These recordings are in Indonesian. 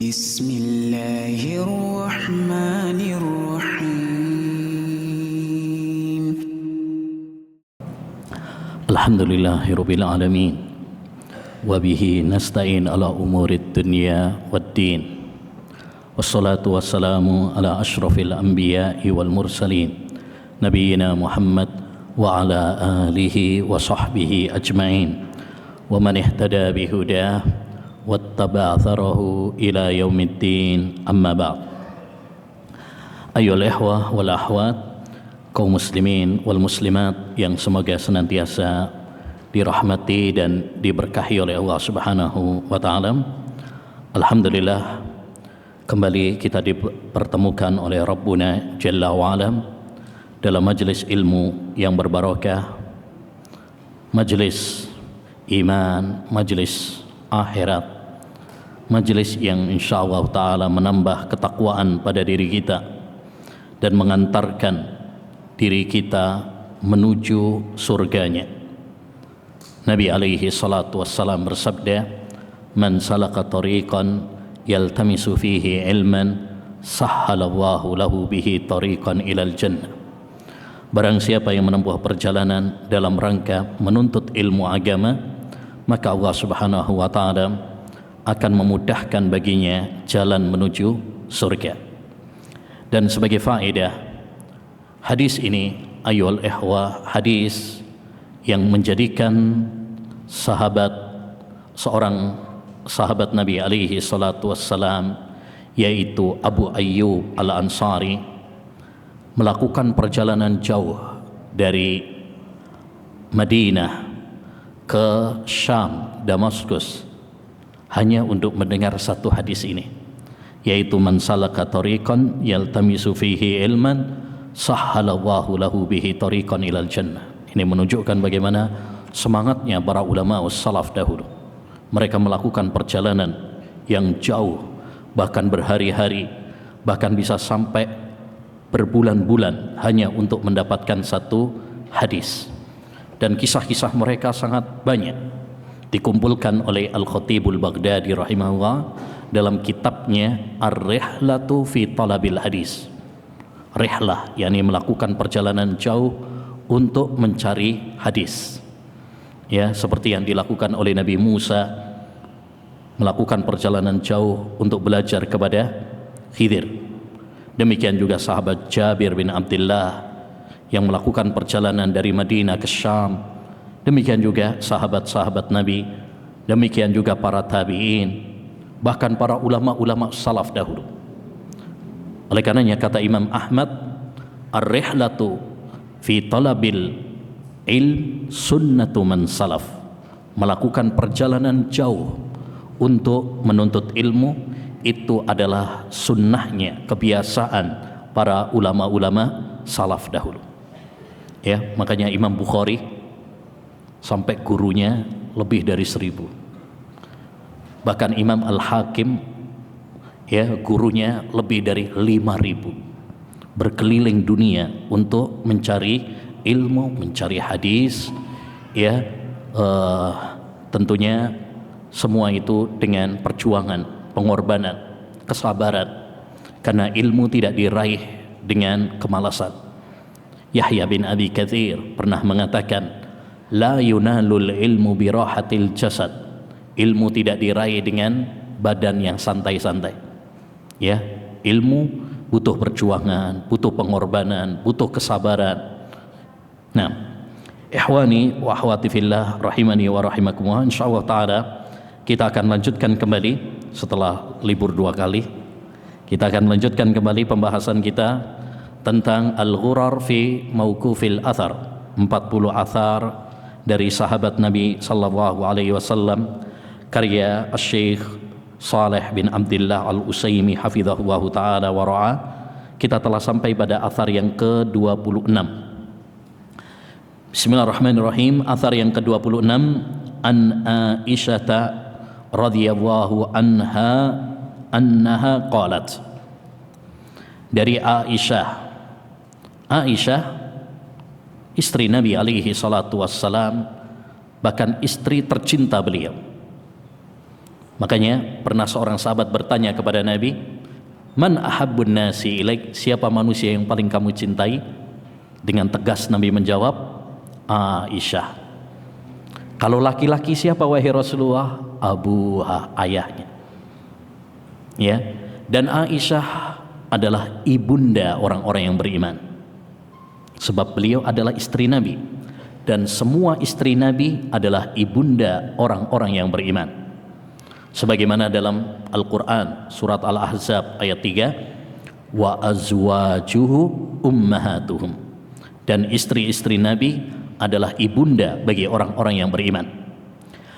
Bismillahirrahmanirrahim. Alhamdulillahirabbil alamin. Wa bihi nasta'in ala umurid dunya waddin. Wassalatu wassalamu ala asyrafil anbiya'i wal mursalin. Nabiyyina Muhammad wa ala alihi wa sahbihi ajma'in. Wa man ihtada bihudah wattaba atharahu ila yaumiddin, amma ba'd. Ayyuhal ikhwah wal akhwat, kaum muslimin wal muslimat yang semoga senantiasa dirahmati dan diberkahi oleh Allah Subhanahu wa taala. Alhamdulillah, kembali kita dipertemukan oleh Rabbuna Jalla wa Ala dalam majlis ilmu yang berbarakah, majlis iman, majlis akhirat, majlis yang insyaallah ta'ala menambah ketakwaan pada diri kita dan mengantarkan diri kita menuju surganya. Nabi alaihi salatu wassalam bersabda, man salaka tariqan yaltamisu fihi ilman sahhalallahu lahu bihi tariqan ilal jannah. Barang siapa yang menempuh perjalanan dalam rangka menuntut ilmu agama, maka Allah Subhanahu wa ta'ala akan memudahkan baginya jalan menuju surga. Dan sebagai faedah, hadis ini ayyuhal ikhwah, hadis yang menjadikan seorang sahabat Nabi alaihi salatu wassalam, yaitu Abu Ayyub al-Ansari, melakukan perjalanan jauh dari Madinah ke Syam, Damaskus, hanya untuk mendengar satu hadis ini, yaitu man salaka tariqan yaltamisu fihi ilman sahhalallahu lahu bihi tariqan ilal jannah. Ini menunjukkan bagaimana semangatnya para ulama salaf dahulu. Mereka melakukan perjalanan yang jauh, bahkan berhari-hari, bahkan bisa sampai berbulan-bulan hanya untuk mendapatkan satu hadis. Dan kisah-kisah mereka sangat banyak, dikumpulkan oleh Al-Khatibul Baghdadi rahimahullah dalam kitabnya Ar-Rihlatu fi Talabil Hadis. Rihlah, yakni melakukan perjalanan jauh untuk mencari hadis. Ya, seperti yang dilakukan oleh Nabi Musa, melakukan perjalanan jauh untuk belajar kepada Khidir. Demikian juga sahabat Jabir bin Abdullah yang melakukan perjalanan dari Madinah ke Syam. Demikian juga sahabat-sahabat Nabi, demikian juga para tabi'in, bahkan para ulama-ulama salaf dahulu. Oleh karenanya kata Imam Ahmad, ar-rihlatu fi talabil ilm sunnatu man salaf. Melakukan perjalanan jauh untuk menuntut ilmu itu adalah sunnahnya, kebiasaan para ulama-ulama salaf dahulu. Ya, makanya Imam Bukhari sampai gurunya lebih dari 1000. Bahkan Imam Al-Hakim, ya, gurunya lebih dari 5000. Berkeliling dunia untuk mencari ilmu, mencari hadis, ya, tentunya semua itu dengan perjuangan, pengorbanan, kesabaran, karena ilmu tidak diraih dengan kemalasan. Yahya bin Abi Katsir pernah mengatakan, la yunalul ilmu birahatil jasad. Ilmu tidak diraih dengan badan yang santai-santai. Ya, ilmu butuh perjuangan, butuh pengorbanan, butuh kesabaran. Nah, ikhwani wa akhwati fillah rahimani wa rahimakumullah, insyaallah taala kita akan lanjutkan kembali setelah libur 2 kali. Kita akan lanjutkan kembali pembahasan kita tentang al-ghurar fi mauqufil athar, 40 athar dari sahabat Nabi sallallahu alaihi wasallam, karya Syekh Saleh bin Abdullah Al-Utsaimin hafizahullah taala wa ra'ah. Kita telah sampai pada athar yang ke-26. Bismillahirrahmanirrahim. Athar yang ke-26, an Aisyah radhiyallahu anha annaha qalat. Dari Aisyah, istri Nabi alaihi salatu wassalam, bahkan istri tercinta beliau, Makanya pernah seorang sahabat bertanya kepada Nabi, "Man ahabbun nasi ilaik?" Siapa manusia yang paling kamu cintai? Dengan tegas Nabi menjawab, Aisyah. Kalau laki-laki siapa wahai Rasulullah? Abuha, ayahnya. Ya, dan Aisyah adalah ibunda orang-orang yang beriman. Sebab beliau adalah istri Nabi, dan semua istri Nabi adalah ibunda orang-orang yang beriman. Sebagaimana dalam Al-Quran surat Al-Ahzab ayat 3, wa azwajuhu ummahatuhum, dan istri-istri Nabi adalah ibunda bagi orang-orang yang beriman.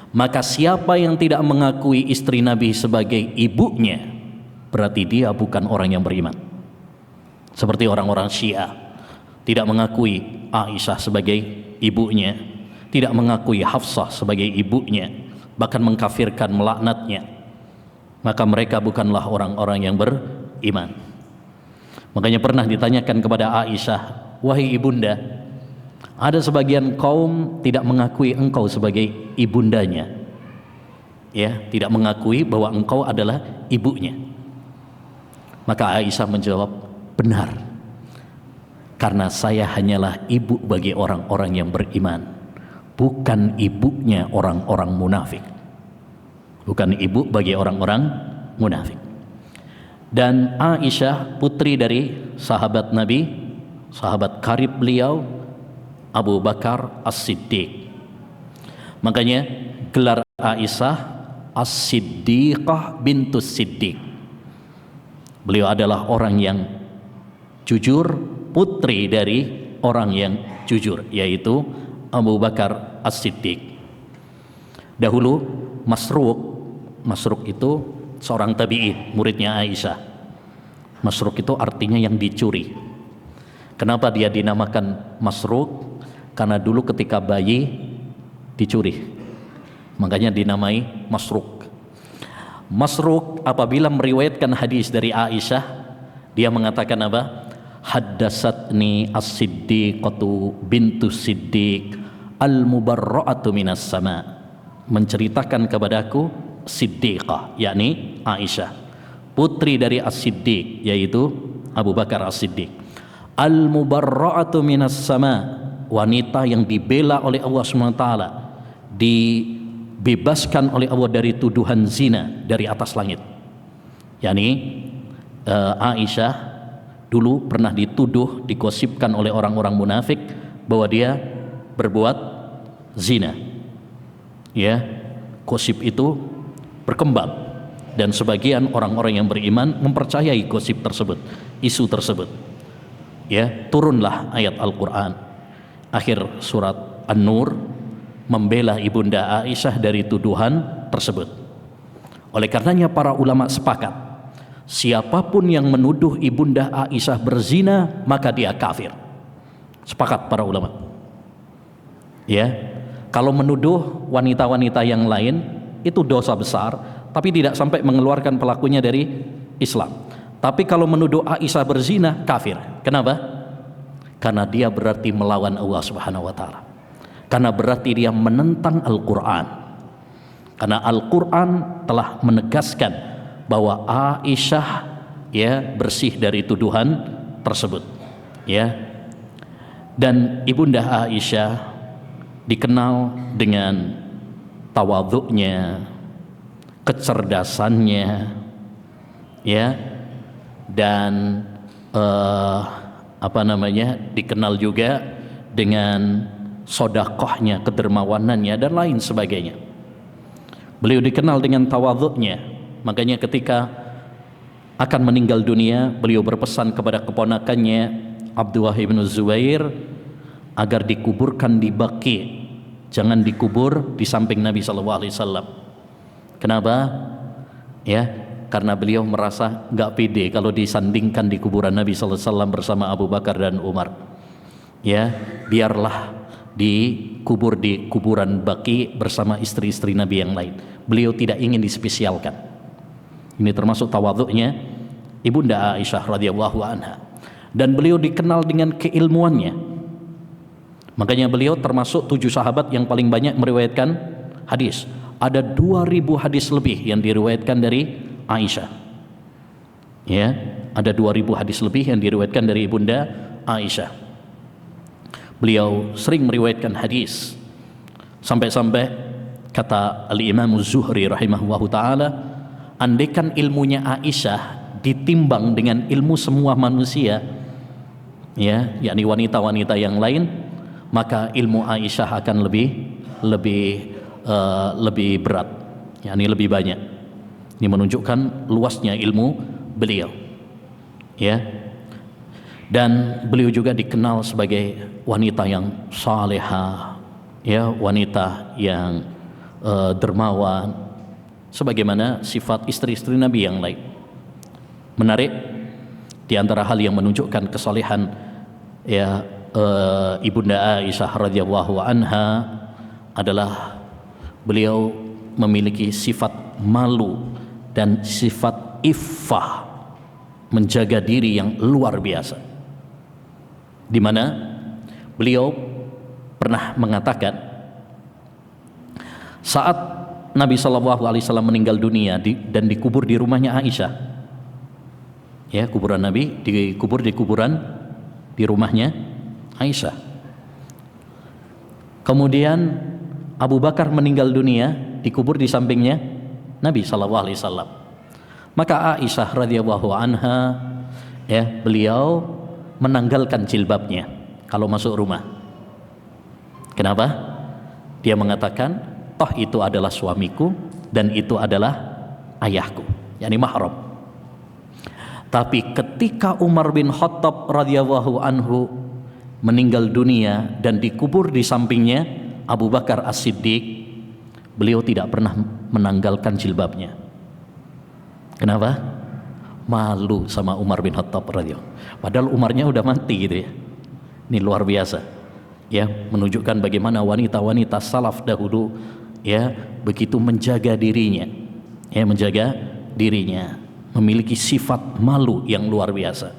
Maka siapa yang tidak mengakui istri Nabi sebagai ibunya, berarti dia bukan orang yang beriman. Seperti orang-orang Syiah tidak mengakui Aisyah sebagai ibunya, tidak mengakui Hafsah sebagai ibunya, bahkan mengkafirkan, melaknatnya, maka mereka bukanlah orang-orang yang beriman. Makanya pernah ditanyakan kepada Aisyah, wahai ibunda, ada sebagian kaum tidak mengakui engkau sebagai ibundanya, ya, tidak mengakui bahwa engkau adalah ibunya. Maka Aisyah menjawab, benar, karena saya hanyalah ibu bagi orang-orang yang beriman, bukan ibunya orang-orang munafik. Bukan ibu bagi orang-orang munafik. Dan Aisyah putri dari sahabat Nabi, sahabat karib beliau, Abu Bakar As-Siddiq. Makanya gelar Aisyah As-Siddiqah bintus Siddiq. Beliau adalah orang yang jujur, putri dari orang yang jujur, yaitu Abu Bakar As-Siddiq. Dahulu Masruq itu seorang tabi'in, muridnya Aisyah. Masruq itu artinya yang dicuri. Kenapa dia dinamakan Masruq? Karena dulu ketika bayi dicuri, makanya dinamai Masruq. Masruq apabila meriwayatkan hadis dari Aisyah, dia mengatakan apa? Haddatsatni as-siddiqatu bintu siddiq al-mubarra'atu minas sama. Menceritakan kepadaku Siddiqah, yakni Aisyah, putri dari as-siddiq, yaitu Abu Bakar as-Siddiq, al-mubarra'atu minas sama, wanita yang dibela oleh Allah SWT, dibebaskan oleh Allah dari tuduhan zina dari atas langit. yakni Aisyah dulu pernah dituduh, digosipkan oleh orang-orang munafik bahwa dia berbuat zina. Ya, gosip itu berkembang dan sebagian orang-orang yang beriman mempercayai gosip tersebut, isu tersebut. Ya, turunlah ayat Al-Qur'an akhir surat An-Nur membela ibunda Aisyah dari tuduhan tersebut. Oleh karenanya para ulama sepakat, siapapun yang menuduh ibunda Aisyah berzina maka dia kafir. Sepakat para ulama. Ya, kalau menuduh wanita-wanita yang lain itu dosa besar, tapi tidak sampai mengeluarkan pelakunya dari Islam. Tapi kalau menuduh Aisyah berzina, kafir. Kenapa? Karena dia berarti melawan Allah Subhanahu wa taala. Karena berarti dia menentang Al-Qur'an. Karena Al-Qur'an telah menegaskan bahwa Aisyah ya bersih dari tuduhan tersebut. Ya. Dan ibunda Aisyah dikenal dengan tawadhu'nya, kecerdasannya, ya, dan dikenal juga dengan sodakohnya, kedermawanannya dan lain sebagainya. Beliau dikenal dengan tawadhu'nya, makanya ketika akan meninggal dunia beliau berpesan kepada keponakannya Abdullah bin Zubair agar dikuburkan di Baqi, jangan dikubur di samping Nabi SAW. Kenapa? Ya, karena beliau merasa nggak pede kalau disandingkan di kuburan Nabi SAW bersama Abu Bakar dan Umar. Ya, biarlah dikubur di kuburan Baqi bersama istri-istri Nabi yang lain. Beliau tidak ingin dispesialkan. Ini termasuk tawadhu'nya ibunda Aisyah radhiyallahu anha. Dan beliau dikenal dengan keilmuannya. Makanya beliau termasuk 7 sahabat yang paling banyak meriwayatkan hadis. ada 2000 hadis lebih yang diriwayatkan dari Aisyah. Ya, ada 2000 hadis lebih yang diriwayatkan dari Ibunda Aisyah. Beliau sering meriwayatkan hadis sampai-sampai kata Al-Imam Az-Zuhri rahimahullahu taala, andaikan ilmunya Aisyah ditimbang dengan ilmu semua manusia, ya, yakni wanita-wanita yang lain, maka ilmu Aisyah akan lebih berat, yakni lebih banyak. Ini menunjukkan luasnya ilmu beliau, ya. Dan beliau juga dikenal sebagai wanita yang salehah, ya, wanita yang dermawan, sebagaimana sifat istri-istri Nabi yang lain. Menarik, di antara hal yang menunjukkan kesalehan, ya, Ibunda Aisyah radhiyallahu anha adalah beliau memiliki sifat malu dan sifat iffah, menjaga diri yang luar biasa, di mana beliau pernah mengatakan saat Nabi SAW meninggal dunia dan dikubur di rumahnya Aisyah, ya, kuburan Nabi dikubur di kuburan di rumahnya Aisyah. Kemudian Abu Bakar meninggal dunia, dikubur di sampingnya Nabi SAW. Maka Aisyah radhiyallahu anha, ya, beliau menanggalkan jilbabnya kalau masuk rumah. Kenapa? Dia mengatakan, toh itu adalah suamiku dan itu adalah ayahku, yakni mahram. Tapi ketika Umar bin Khattab radhiyallahu anhu meninggal dunia dan dikubur di sampingnya Abu Bakar As-Siddiq, beliau tidak pernah menanggalkan jilbabnya. Kenapa? Malu sama Umar bin Khattab radhiyallahu. Padahal Umarnya udah mati gitu ya. Ini luar biasa, ya, menunjukkan bagaimana wanita-wanita salaf dahulu, ya, begitu menjaga dirinya, ya, menjaga dirinya, memiliki sifat malu yang luar biasa.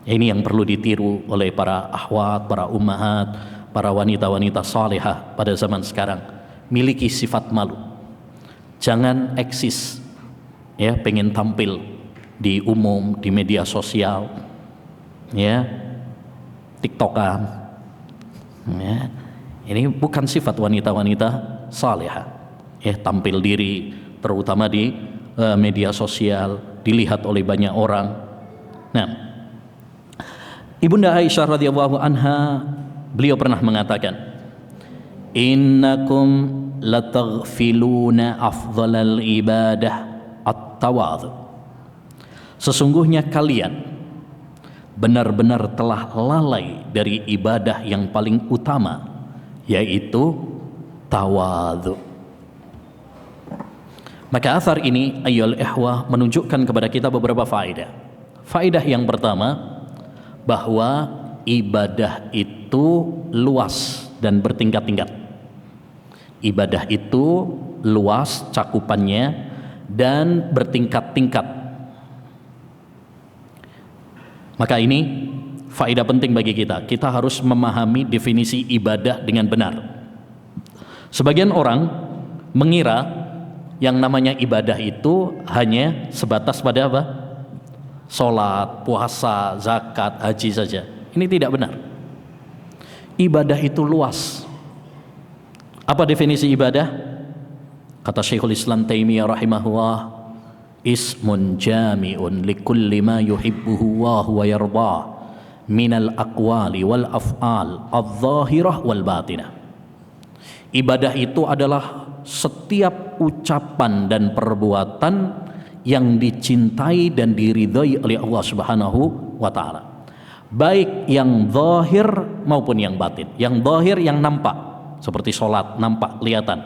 Ini yang perlu ditiru oleh para akhwat, para ummahat, para wanita-wanita salihah pada zaman sekarang. Miliki sifat malu. Jangan eksis, ya, pengen tampil di umum, di media sosial, ya, tiktokan, ya. Ini bukan sifat wanita-wanita salihah, ya, tampil diri terutama di media sosial, dilihat oleh banyak orang. Nah, Ibunda Aisyah radhiyallahu anha, beliau pernah mengatakan, innakum lataghfiluna afdhalal ibadah at-tawadhu. Sesungguhnya kalian benar-benar telah lalai dari ibadah yang paling utama, yaitu tawadhu. Maka athar ini ayyuhal ikhwah menunjukkan kepada kita beberapa faedah. Faedah yang pertama, bahwa ibadah itu luas dan bertingkat-tingkat. Ibadah itu luas cakupannya dan bertingkat-tingkat. Maka ini faedah penting bagi kita. Kita harus memahami definisi ibadah dengan benar. Sebagian orang mengira yang namanya ibadah itu hanya sebatas pada apa? Salat, puasa, zakat, haji saja. Ini tidak benar. Ibadah itu luas. Apa definisi ibadah? Kata Syekhul Islam Taimiyah rahimahullah, ismun jami'un likulli ma yuhibbuhu wa huwa yardah minal aqwali wal af'al adh-dhahirah wal batinah. Ibadah itu adalah setiap ucapan dan perbuatan yang dicintai dan diridhai oleh Allah Subhanahu wa taala, baik yang zahir maupun yang batin. Yang zahir yang nampak seperti salat, nampak, kelihatan,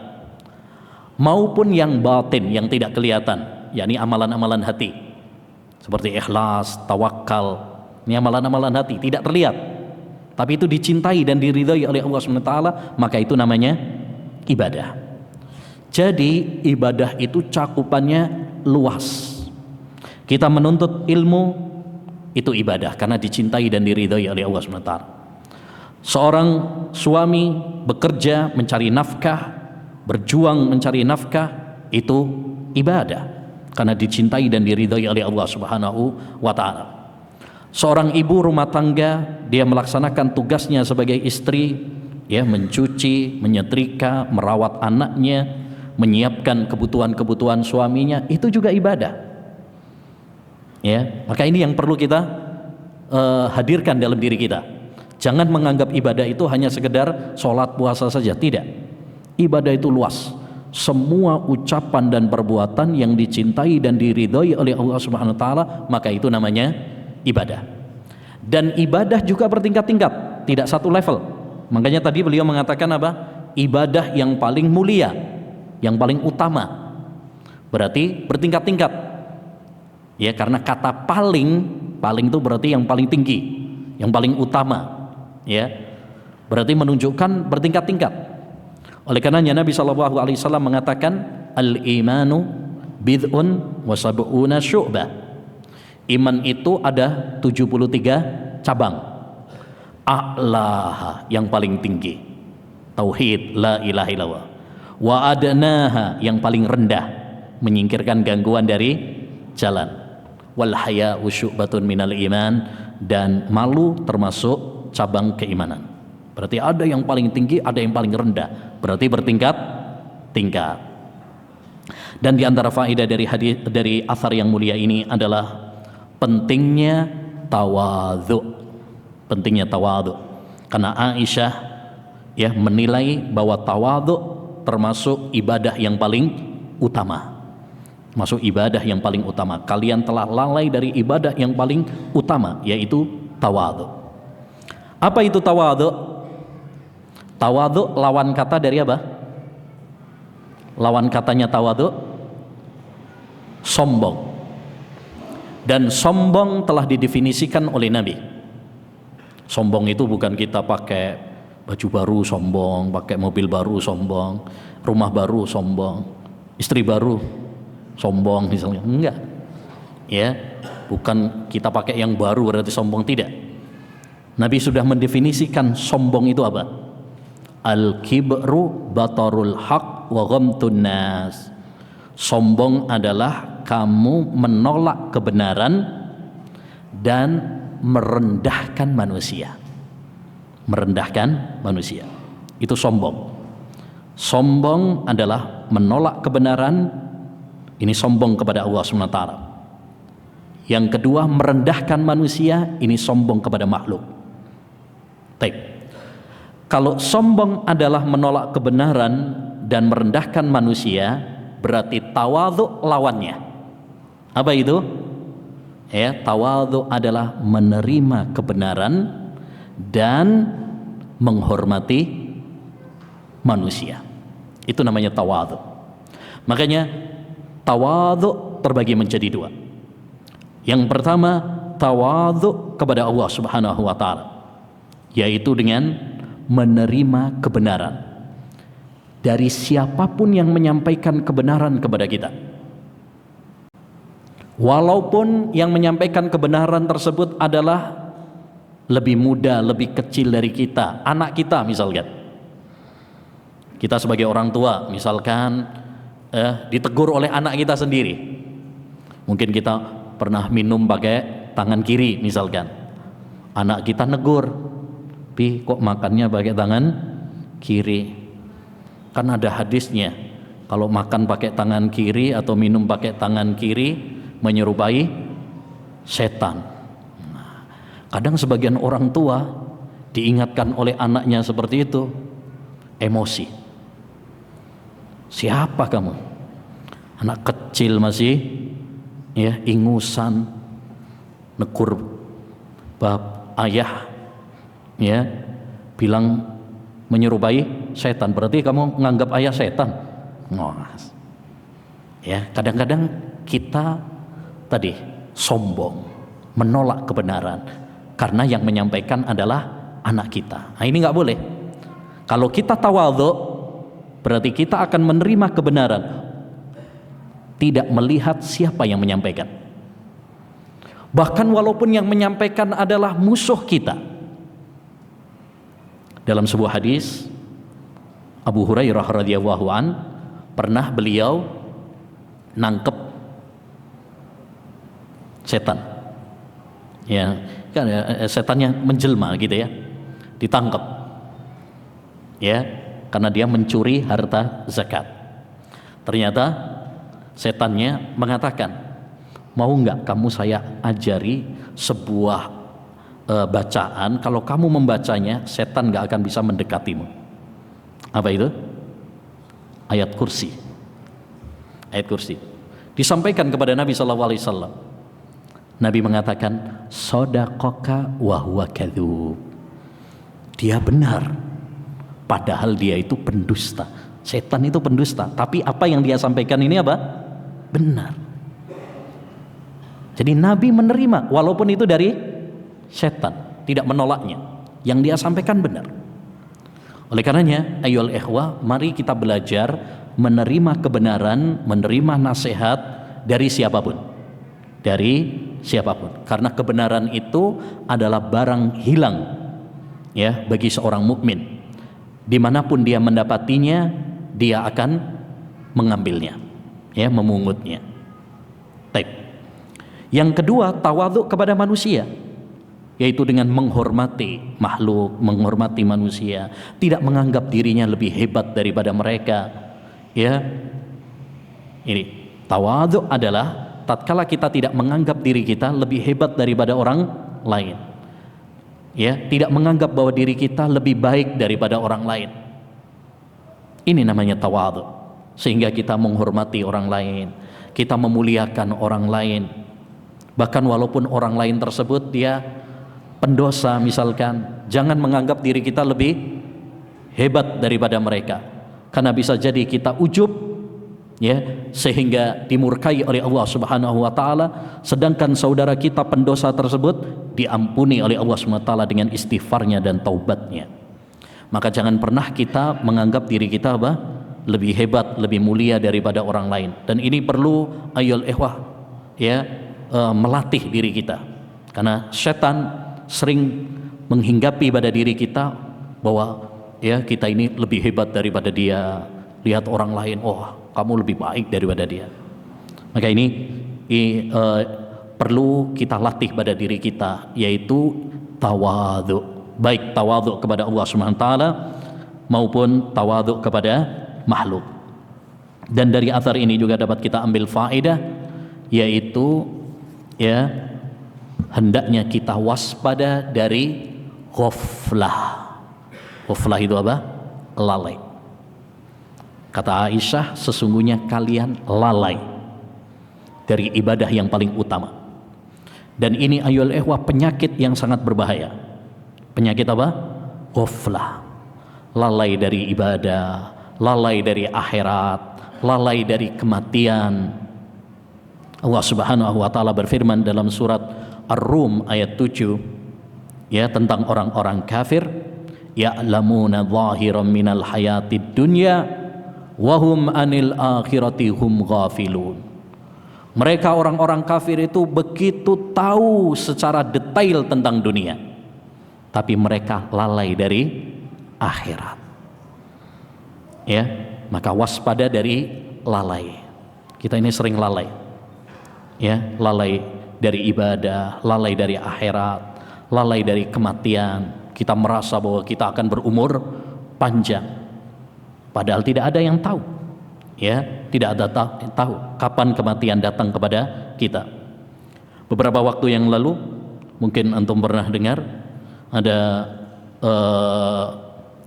maupun yang batin yang tidak kelihatan, yakni amalan-amalan hati seperti ikhlas, tawakal. Ini amalan-amalan hati tidak terlihat, tapi itu dicintai dan diridhai oleh Allah Subhanahu wa taala, maka itu namanya ibadah. Jadi ibadah itu cakupannya luas. Kita menuntut ilmu itu ibadah karena dicintai dan diridhai oleh Allah SWT. Seorang suami bekerja mencari nafkah berjuang mencari nafkah itu ibadah karena dicintai dan diridhai oleh Allah Subhanahu wa taala. Seorang ibu rumah tangga, dia melaksanakan tugasnya sebagai istri, ya, mencuci, menyetrika, merawat anaknya, menyiapkan kebutuhan-kebutuhan suaminya, itu juga ibadah. Ya, maka ini yang perlu kita hadirkan dalam diri kita. Jangan menganggap ibadah itu hanya sekedar sholat puasa saja, tidak. Ibadah itu luas. Semua ucapan dan perbuatan yang dicintai dan diridhoi oleh Allah Subhanahu wa taala, maka itu namanya ibadah. Dan ibadah juga bertingkat-tingkat, tidak satu level. Makanya tadi beliau mengatakan apa? Ibadah yang paling mulia, yang paling utama. Berarti bertingkat-tingkat. Ya, karena kata paling itu berarti yang paling tinggi, yang paling utama. Ya, berarti menunjukkan bertingkat-tingkat. Oleh karenanya Nabi SAW mengatakan al-imanu bid'un wa sab'una syu'bah. Iman itu ada 73 cabang. A'laha, yang paling tinggi, tauhid, la ilaha illallah. Wa adnaha, yang paling rendah, menyingkirkan gangguan dari jalan. Wal haya'u syu'batun minal iman, dan malu termasuk cabang keimanan. Berarti ada yang paling tinggi, ada yang paling rendah. Berarti bertingkat-tingkat. Dan di antara faedah dari athar yang mulia ini adalah pentingnya tawadhu. Pentingnya tawadhu. Karena Aisyah, ya, menilai bahwa tawadhu termasuk ibadah yang paling utama. Masuk ibadah yang paling utama. Kalian telah lalai dari ibadah yang paling utama, yaitu tawadhu. Apa itu tawadhu? Tawadhu lawan kata dari apa? Lawan katanya tawadhu sombong. Dan sombong telah didefinisikan oleh Nabi. Sombong itu bukan kita pakai baju baru sombong, pakai mobil baru sombong, rumah baru sombong, istri baru sombong misalnya. Enggak. Ya, bukan kita pakai yang baru berarti sombong, tidak. Nabi sudah mendefinisikan sombong itu apa? Al-kibru batarul haq wa ghamtun nas. Sombong adalah kamu menolak kebenaran dan merendahkan manusia. Merendahkan manusia. Itu sombong. Sombong adalah menolak kebenaran. Ini sombong kepada Allah SWT. Yang kedua, merendahkan manusia. Ini sombong kepada makhluk. Baik. Kalau sombong adalah menolak kebenaran dan merendahkan manusia, berarti tawadhu lawannya. Apa itu? Ya, tawadhu adalah menerima kebenaran dan menghormati manusia. Itu namanya tawadhu. Makanya tawadhu terbagi menjadi dua. Yang pertama, tawadhu kepada Allah Subhanahu wa taala, yaitu dengan menerima kebenaran dari siapapun yang menyampaikan kebenaran kepada kita. Walaupun yang menyampaikan kebenaran tersebut adalah lebih muda, lebih kecil dari kita, anak kita misalkan. Kita sebagai orang tua misalkan ditegur oleh anak kita sendiri. Mungkin kita pernah minum pakai tangan kiri misalkan. Anak kita negur, "Pi, kok makannya pakai tangan kiri?" Kan ada hadisnya, kalau makan pakai tangan kiri atau minum pakai tangan kiri menyerupai setan. Nah, kadang sebagian orang tua diingatkan oleh anaknya seperti itu, emosi. Siapa kamu? Anak kecil masih, ya, ingusan, negur bab ayah, ya, bilang menyerupai setan. Berarti kamu menganggap ayah setan. Ngas. Ya, kadang-kadang kita tadi sombong, menolak kebenaran karena yang menyampaikan adalah anak kita. Nah, ini nggak boleh. Kalau kita tawadhu, berarti kita akan menerima kebenaran, tidak melihat siapa yang menyampaikan. Bahkan walaupun yang menyampaikan adalah musuh kita. Dalam sebuah hadis, Abu Hurairah radhiyallahu an pernah beliau nangkep setan, ya kan, setannya menjelma gitu ya, ditangkap ya karena dia mencuri harta zakat. Ternyata setannya mengatakan, mau nggak kamu saya ajari sebuah bacaan, kalau kamu membacanya setan nggak akan bisa mendekatimu. Apa itu? Ayat kursi. Ayat kursi disampaikan kepada Nabi SAW. Nabi mengatakan, sodaqaka wa huwa kadzub. Dia benar, padahal dia itu pendusta. Setan itu pendusta, tapi apa yang dia sampaikan ini apa? Benar. Jadi Nabi menerima walaupun itu dari setan, tidak menolaknya. Yang dia sampaikan benar. Oleh karenanya, ayyuhal ikhwah, mari kita belajar menerima kebenaran, menerima nasihat dari siapapun. Dari siapapun. Karena kebenaran itu adalah barang hilang ya bagi seorang mukmin. Dimanapun dia mendapatinya, dia akan mengambilnya, ya, memungutnya. Baik. Yang kedua, tawadhu kepada manusia, yaitu dengan menghormati makhluk, menghormati manusia, tidak menganggap dirinya lebih hebat daripada mereka. Ya, ini tawadhu adalah tatkala kita tidak menganggap diri kita lebih hebat daripada orang lain. Ya, tidak menganggap bahwa diri kita lebih baik daripada orang lain. Ini namanya tawadhu. Sehingga kita menghormati orang lain, kita memuliakan orang lain. Bahkan walaupun orang lain tersebut dia pendosa misalkan, jangan menganggap diri kita lebih hebat daripada mereka. Karena bisa jadi kita ujub, ya, sehingga dimurkai oleh Allah Subhanahu wa taala, sedangkan saudara kita pendosa tersebut diampuni oleh Allah Subhanahu wa taala dengan istighfarnya dan taubatnya. Maka jangan pernah kita menganggap diri kita apa? Lebih hebat, lebih mulia daripada orang lain. Dan ini perlu ayyul ikhwah, ya, melatih diri kita. Karena setan sering menghinggapi pada diri kita bahwa ya kita ini lebih hebat daripada dia. Lihat orang lain, oh kamu lebih baik daripada dia. Maka ini perlu kita latih pada diri kita, yaitu tawadhu. Baik tawadhu kepada Allah Subhanahu wa taala maupun tawadhu kepada makhluk. Dan dari athar ini juga dapat kita ambil faedah, yaitu ya hendaknya kita waspada dari ghaflah. Ghaflah itu apa? Lalai. Kata Aisyah, sesungguhnya kalian lalai dari ibadah yang paling utama. Dan ini ayyuhal ikhwah penyakit yang sangat berbahaya. Penyakit apa? Ghaflah. Lalai dari ibadah, lalai dari akhirat, lalai dari kematian. Allah Subhanahu wa taala berfirman dalam surat Ar-Rum ayat 7, ya, tentang orang-orang kafir, ya'lamuna zahiran minal hayatid dunya wahum anil akhirati hum ghafilun. Mereka orang-orang kafir itu begitu tahu secara detail tentang dunia, tapi mereka lalai dari akhirat. Ya, maka waspada dari lalai. Kita ini sering lalai. Ya, lalai dari ibadah, lalai dari akhirat, lalai dari kematian. Kita merasa bahwa kita akan berumur panjang, padahal tidak ada yang tahu. Ya, tidak ada tahu kapan kematian datang kepada kita. Beberapa waktu yang lalu, mungkin antum pernah dengar ada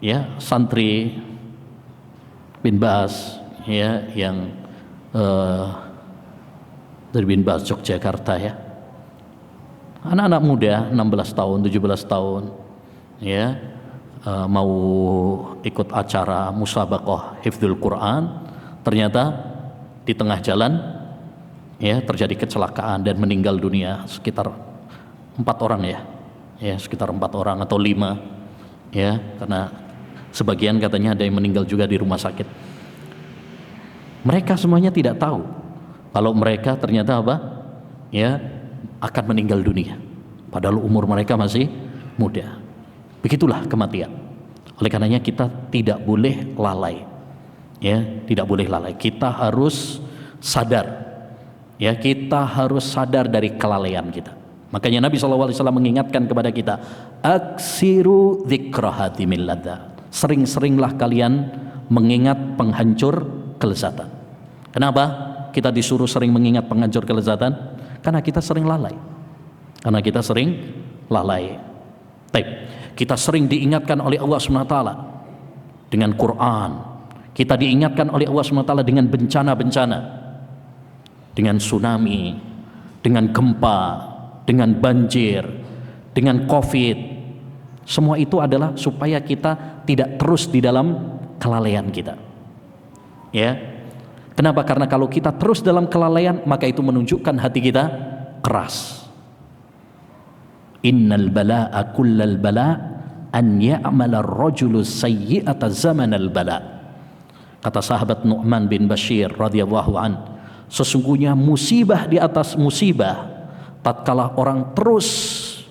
ya santri bin Baz, ya, yang dari bin Baz Yogyakarta, ya, anak-anak muda 16 tahun 17 tahun, ya, mau ikut acara musabaqah hifdzul Quran. Ternyata di tengah jalan, ya, terjadi kecelakaan dan meninggal dunia sekitar 4 orang, ya, sekitar 4 orang atau 5, ya, karena sebagian katanya ada yang meninggal juga di rumah sakit. Mereka semuanya tidak tahu kalau mereka ternyata apa, ya, akan meninggal dunia, padahal umur mereka masih muda. Begitulah kematian. Oleh karenanya kita tidak boleh lalai. Ya, tidak boleh lalai. Kita harus sadar. Ya, kita harus sadar dari kelalaian kita. Makanya Nabi SAW mengingatkan kepada kita, aksiru dzikra hatimil ladza. Sering-seringlah kalian mengingat penghancur kelezatan. Kenapa kita disuruh sering mengingat penghancur kelezatan? Karena kita sering lalai. Baik. Kita sering diingatkan oleh Allah SWT dengan Quran. Kita diingatkan oleh Allah SWT dengan bencana-bencana, dengan tsunami, dengan gempa, dengan banjir, dengan COVID. Semua itu adalah supaya kita tidak terus di dalam kelalaian kita. Ya. Kenapa? Karena kalau kita terus dalam kelalaian, maka itu menunjukkan hati kita keras. Innal bala'a kullal bala' an ya'mala ar-rajulu sayyi'ata zamanal bala'. Kata sahabat Nu'man bin Bashir radhiyallahu an, sesungguhnya musibah di atas musibah tatkala orang terus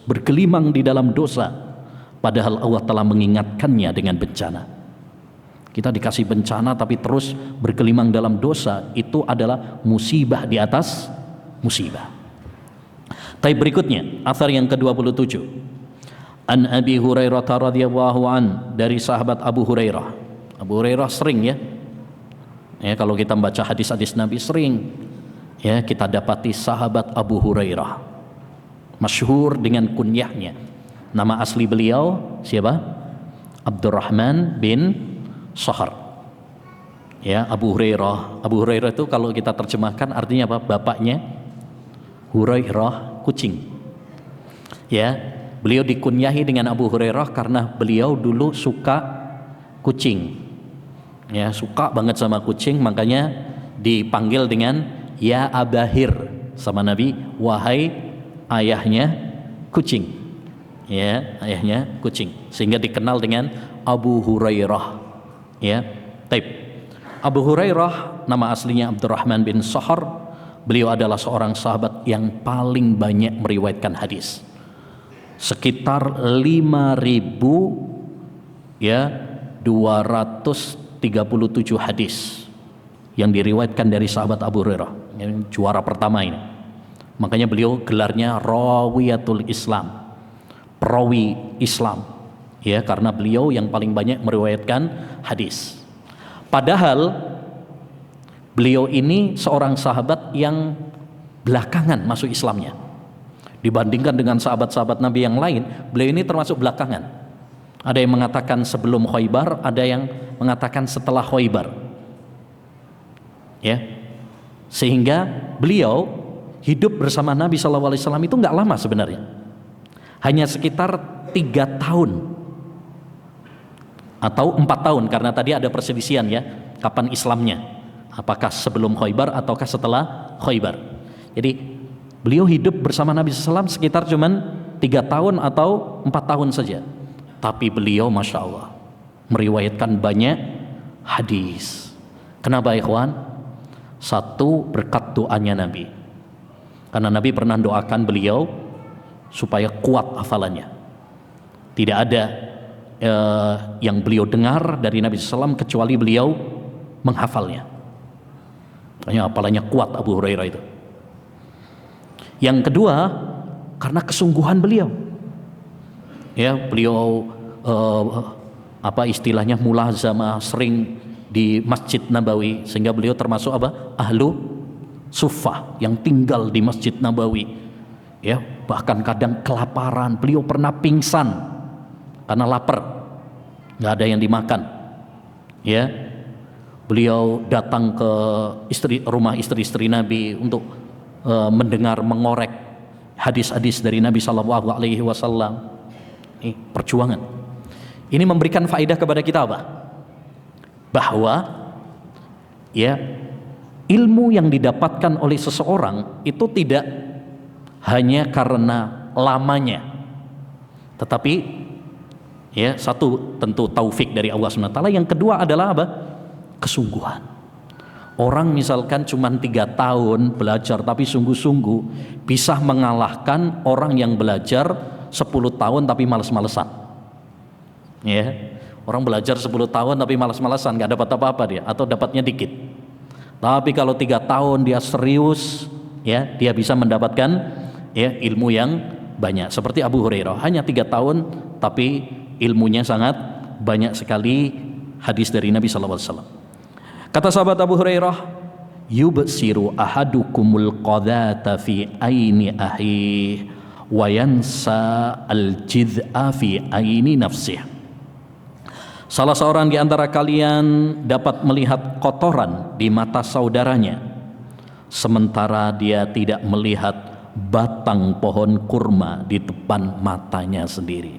bergelimang di dalam dosa, padahal Allah telah mengingatkannya dengan bencana. Kita dikasih bencana tapi terus bergelimang dalam dosa, itu adalah musibah di atas musibah. Tapi berikutnya, athar yang ke-27. An Abi Hurairah radhiyallahu an, dari sahabat Abu Hurairah. Abu Hurairah sering ya, kalau kita membaca hadis-hadis Nabi sering ya kita dapati sahabat Abu Hurairah masyhur dengan kunyahnya. Nama asli beliau siapa? Abdurrahman bin Sakhar. Ya, Abu Hurairah. Abu Hurairah itu kalau kita terjemahkan artinya apa? Bapaknya Hurairah, kucing. Ya, beliau dikunyahi dengan Abu Hurairah karena beliau dulu suka kucing. Ya, suka banget sama kucing, makanya dipanggil dengan ya Abahir sama Nabi, wahai ayahnya kucing. Ya, ayahnya kucing. Sehingga dikenal dengan Abu Hurairah. Ya, taib. Abu Hurairah nama aslinya Abdurrahman bin Sakhar. Beliau adalah seorang sahabat yang paling banyak meriwayatkan hadis. Sekitar 5.237 hadis yang diriwayatkan dari sahabat Abu Hurairah. Yang juara pertama ini. Makanya beliau gelarnya Rawiyatul Islam. Perawi Islam. Ya, karena beliau yang paling banyak meriwayatkan hadis. Padahal beliau ini seorang sahabat yang belakangan masuk Islamnya. Dibandingkan dengan sahabat-sahabat Nabi yang lain, beliau ini termasuk belakangan. Ada yang mengatakan sebelum Khaybar, ada yang mengatakan setelah Khaybar. Ya. Sehingga beliau hidup bersama Nabi SAW itu nggak lama sebenarnya. Hanya sekitar 3 tahun atau 4 tahun, karena tadi ada perselisihan ya, kapan Islamnya. Apakah sebelum Khaybar ataukah setelah Khaybar. Jadi beliau hidup bersama Nabi SAW sekitar cuman 3 tahun atau 4 tahun saja. Tapi beliau Masya Allah meriwayatkan banyak hadis. Kenapa ikhwan? Satu, berkat doanya Nabi. Karena Nabi pernah doakan beliau supaya kuat hafalannya. Tidak ada yang beliau dengar dari Nabi SAW kecuali beliau menghafalnya. Makanya hafalannya kuat Abu Hurairah itu. Yang kedua, karena kesungguhan beliau. Ya, beliau apa istilahnya mulazamah, sering di Masjid Nabawi, sehingga beliau termasuk apa? Ahlu Suffah yang tinggal di Masjid Nabawi. Ya, bahkan kadang kelaparan, beliau pernah pingsan karena lapar, nggak ada yang dimakan. Ya. Beliau datang ke rumah istri-istri Nabi untuk mendengar, mengorek hadis-hadis dari Nabi Sallallahu Alaihi Wasallam. Ini perjuangan. Ini memberikan faedah kepada kita apa? Bahwa ya ilmu yang didapatkan oleh seseorang itu tidak hanya karena lamanya, tetapi ya satu tentu taufik dari Allah SWT. Yang kedua adalah apa? Kesungguhan. Orang misalkan cuma 3 tahun belajar tapi sungguh-sungguh bisa mengalahkan orang yang belajar 10 tahun tapi males-malesan. Ya, Orang belajar 10 tahun tapi malas-malasan, nggak dapat apa-apa dia, atau dapatnya dikit. Tapi kalau 3 tahun dia serius, ya, dia bisa mendapatkan ya ilmu yang banyak. Seperti Abu Hurairah, hanya 3 tahun tapi ilmunya sangat banyak sekali, hadis dari Nabi SAW. Kata sahabat Abu Hurairah, yubsiru ahadukumul qadata fi aini ahi wa yansa al-jid'a fi aini nafsih. Salah seorang di antara kalian dapat melihat kotoran di mata saudaranya, sementara dia tidak melihat batang pohon kurma di depan matanya sendiri.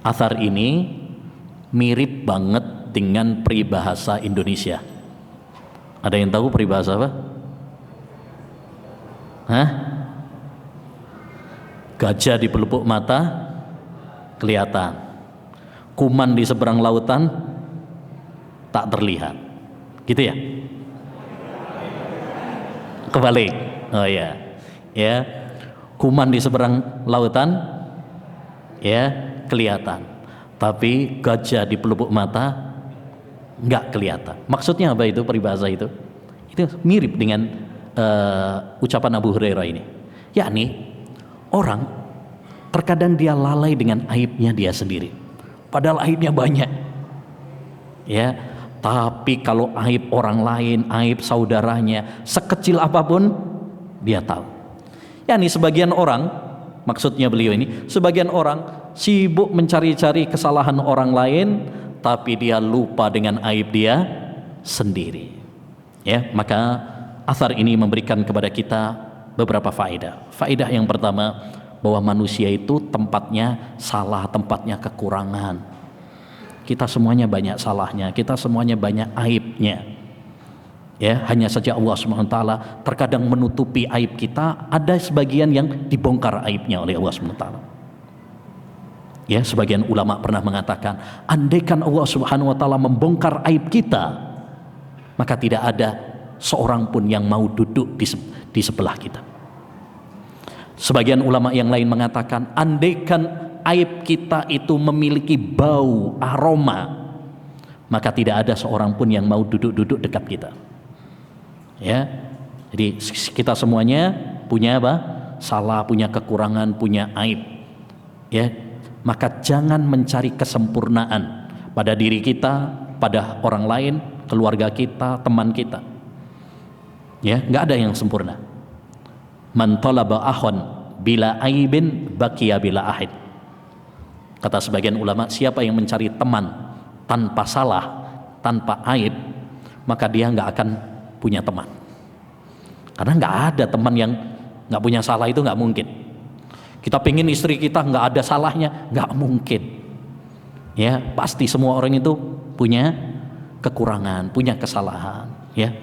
Athar ini mirip banget dengan peribahasa Indonesia. Ada yang tahu peribahasa apa? Hah? Gajah di pelupuk mata kelihatan, kuman di seberang lautan tak terlihat, gitu ya? Kebalik. Oh ya, ya, kuman di seberang lautan ya kelihatan, tapi gajah di pelupuk mata nggak kelihatan. Maksudnya apa itu peribahasa itu? Itu mirip dengan ucapan Abu Hurairah ini. Yakni orang terkadang dia lalai dengan aibnya dia sendiri, padahal aibnya banyak, ya. Tapi kalau aib orang lain, aib saudaranya, sekecil apapun dia tahu. Yani sebagian orang, maksudnya beliau ini, sebagian orang sibuk mencari-cari kesalahan orang lain, tapi dia lupa dengan aib dia sendiri. Ya, maka athar ini memberikan kepada kita beberapa faedah. Faedah yang pertama, bahwa manusia itu tempatnya salah, tempatnya kekurangan. Kita semuanya banyak salahnya, kita semuanya banyak aibnya. Ya, hanya saja Allah SWT terkadang menutupi aib kita, ada sebagian yang dibongkar aibnya oleh Allah SWT. Ya, sebagian ulama pernah mengatakan, andaikan Allah SWT membongkar aib kita, maka tidak ada seorang pun yang mau duduk di sebelah kita. Sebagian ulama yang lain mengatakan, andaikan aib kita itu memiliki bau, aroma, maka tidak ada seorang pun yang mau duduk-duduk dekat kita. Ya, jadi kita semuanya punya apa? Salah, punya kekurangan, punya aib. Ya, maka jangan mencari kesempurnaan pada diri kita, pada orang lain, keluarga kita, teman kita. Ya, nggak ada yang sempurna. Man talaba akhon bila aibin baqiya bila ahid. Kata sebagian ulama, siapa yang mencari teman tanpa salah, tanpa aib, maka dia nggak akan punya teman. Karena nggak ada teman yang nggak punya salah, itu nggak mungkin. Kita pingin istri kita nggak ada salahnya, nggak mungkin. Ya, pasti semua orang itu punya kekurangan, punya kesalahan. Ya.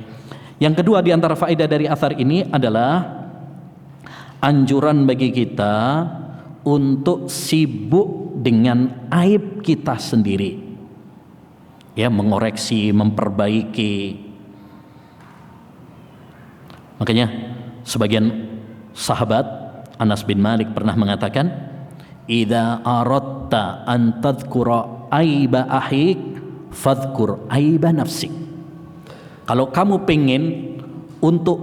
Yang kedua di antara faedah dari athar ini adalah anjuran bagi kita untuk sibuk dengan aib kita sendiri, ya, mengoreksi, memperbaiki. Makanya sebagian sahabat, Anas bin Malik pernah mengatakan, idza aradta an tadhkura aiba ahik fadhkur aiba nafsik. Kalau kamu pengen untuk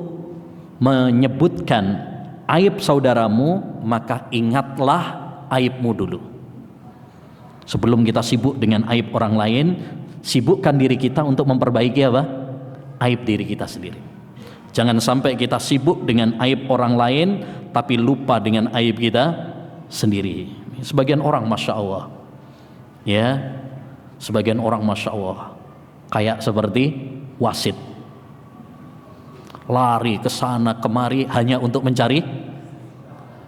menyebutkan aib saudaramu, maka ingatlah aibmu dulu. Sebelum kita sibuk dengan aib orang lain, sibukkan diri kita untuk memperbaiki apa? Aib diri kita sendiri. Jangan sampai kita sibuk dengan aib orang lain tapi lupa dengan aib kita sendiri. Sebagian orang Masya Allah, ya, sebagian orang Masya Allah kayak seperti wasit, lari ke sana kemari hanya untuk mencari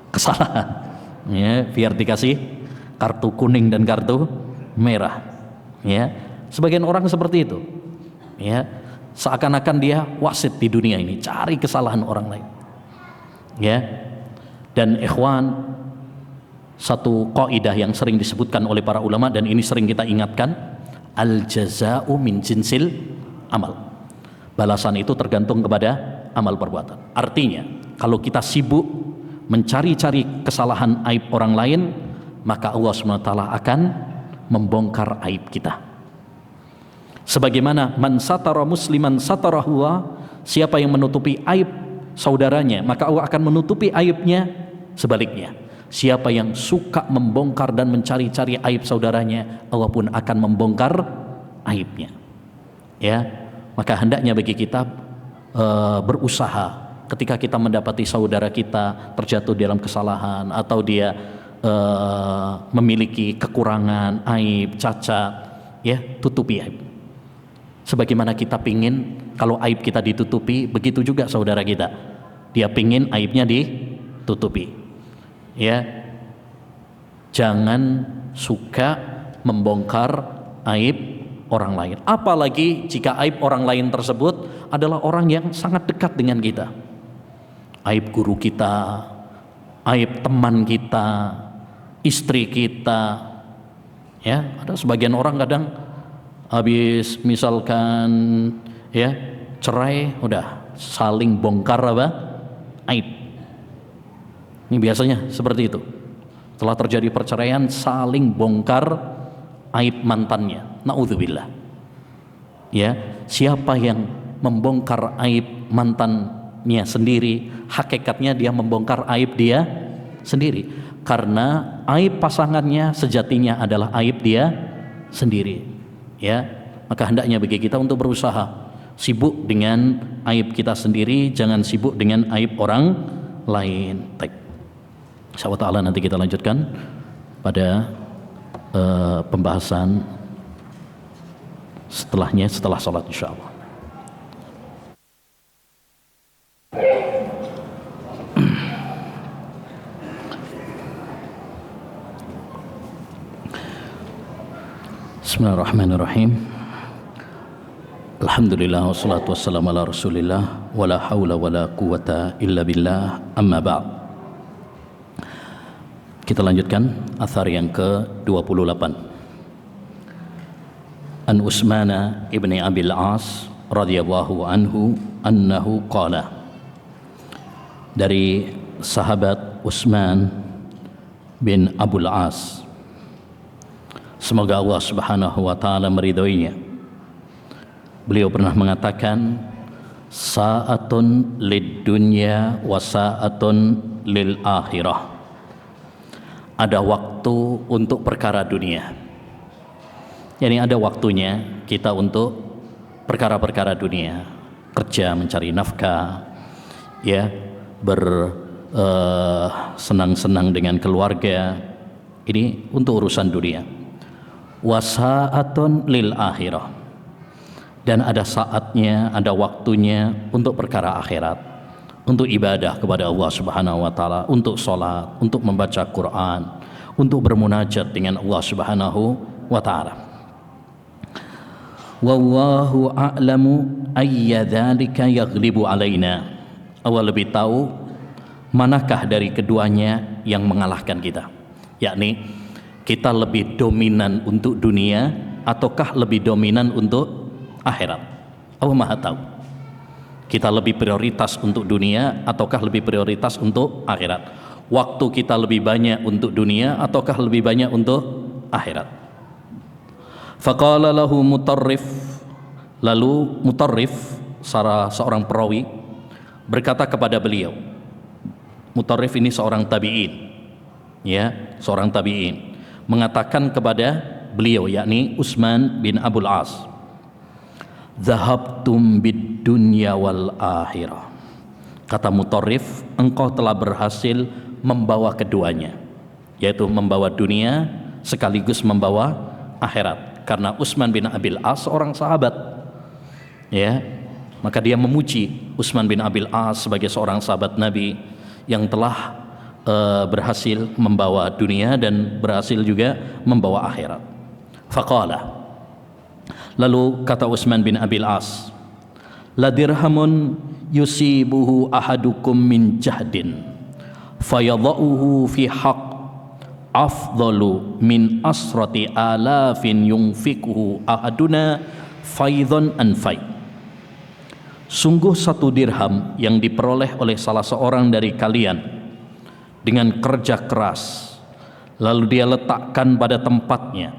kesalahan, ya, biar dikasih kartu kuning dan kartu merah. Ya, sebagian orang seperti itu. Ya, seakan-akan dia wasit di dunia ini, cari kesalahan orang lain. Ya, dan ikhwan, satu kaidah yang sering disebutkan oleh para ulama dan ini sering kita ingatkan, al jazaa'u min jinsil amal. Balasan itu tergantung kepada amal perbuatan. Artinya, kalau kita sibuk mencari-cari kesalahan aib orang lain, maka Allah SWT akan membongkar aib kita. Sebagaimana man satara musliman satarahullah, siapa yang menutupi aib saudaranya maka Allah akan menutupi aibnya. Sebaliknya, siapa yang suka membongkar dan mencari-cari aib saudaranya, Allah pun akan membongkar aibnya. Ya, maka hendaknya bagi kita berusaha ketika kita mendapati saudara kita terjatuh dalam kesalahan atau dia memiliki kekurangan, aib, cacat, ya, tutupi aib. Sebagaimana kita pingin kalau aib kita ditutupi, begitu juga saudara kita, dia pingin aibnya ditutupi. Ya, jangan suka membongkar aib orang lain, apalagi jika aib orang lain tersebut adalah orang yang sangat dekat dengan kita. Aib guru kita, aib teman kita, istri kita. Ya, ada sebagian orang kadang habis misalkan ya cerai, udah saling bongkar apa? Aib. Ini biasanya seperti itu. Setelah terjadi perceraian saling bongkar aib mantannya. Naudzubillah. Ya, siapa yang membongkar aib mantannya sendiri, hakikatnya dia membongkar aib dia sendiri. Karena aib pasangannya sejatinya adalah aib dia sendiri. Ya, maka hendaknya bagi kita untuk berusaha sibuk dengan aib kita sendiri, jangan sibuk dengan aib orang lain. Baik, insyaallah taala nanti kita lanjutkan pada pembahasan setelahnya, setelah salat insyaallah. Bismillahirrahmanirrahim. Alhamdulillah wassalatu wassalamu ala Rasulillah wala haula wala quwata illa billah, amma ba'd. Kita lanjutkan athar yang ke-28. An Utsman ibni Abil As radhiyallahu anhu annahu qala, dari sahabat Utsman bin Abul As, semoga Allah Subhanahu wa taala meridhoinya, beliau pernah mengatakan, sa'atun lid dunya wa sa'atun lil akhirah. Ada waktu untuk perkara dunia. Yani ada waktunya kita untuk perkara-perkara dunia, kerja mencari nafkah, ya, bersenang-senang dengan keluarga. Ini untuk urusan dunia. Wasa'atun lil akhirah, dan ada saatnya, ada waktunya untuk perkara akhirat, untuk ibadah kepada Allah Subhanahu wa taala, untuk sholat, untuk membaca Quran, untuk bermunajat dengan Allah Subhanahu wa taala. Wallahu a'lamu ayya dzalika yaghlibu alaina. Allah lebih tahu manakah dari keduanya yang mengalahkan kita, yakni kita lebih dominan untuk dunia ataukah lebih dominan untuk akhirat. Allah Maha tahu. Kita lebih prioritas untuk dunia ataukah lebih prioritas untuk akhirat. Waktu kita lebih banyak untuk dunia ataukah lebih banyak untuk akhirat. Faqala lahu Mutarrif, lalu Mutarrif, seorang perawi, berkata kepada beliau. Mutarrif ini seorang tabi'in, ya, seorang tabi'in, mengatakan kepada beliau, yakni Utsman bin Abul As, "Dhahabtum bid dunya wal akhirah." Kata Mutarrif, engkau telah berhasil membawa keduanya, yaitu membawa dunia sekaligus membawa akhirat. Karena Utsman bin Abil As seorang sahabat, ya, maka dia memuji Utsman bin Abil As sebagai seorang sahabat Nabi yang telah berhasil membawa dunia dan berhasil juga membawa akhirat. Faqala, lalu kata Utsman bin Abil As, la dirhamun yusibuhu ahadukum min jahdin fayadha'uhu fi haqq afdalu min asrati alafin yunfikuhu ahaduna faidhan an faid. Sungguh satu dirham yang diperoleh oleh salah seorang dari kalian dengan kerja keras, lalu dia letakkan pada tempatnya,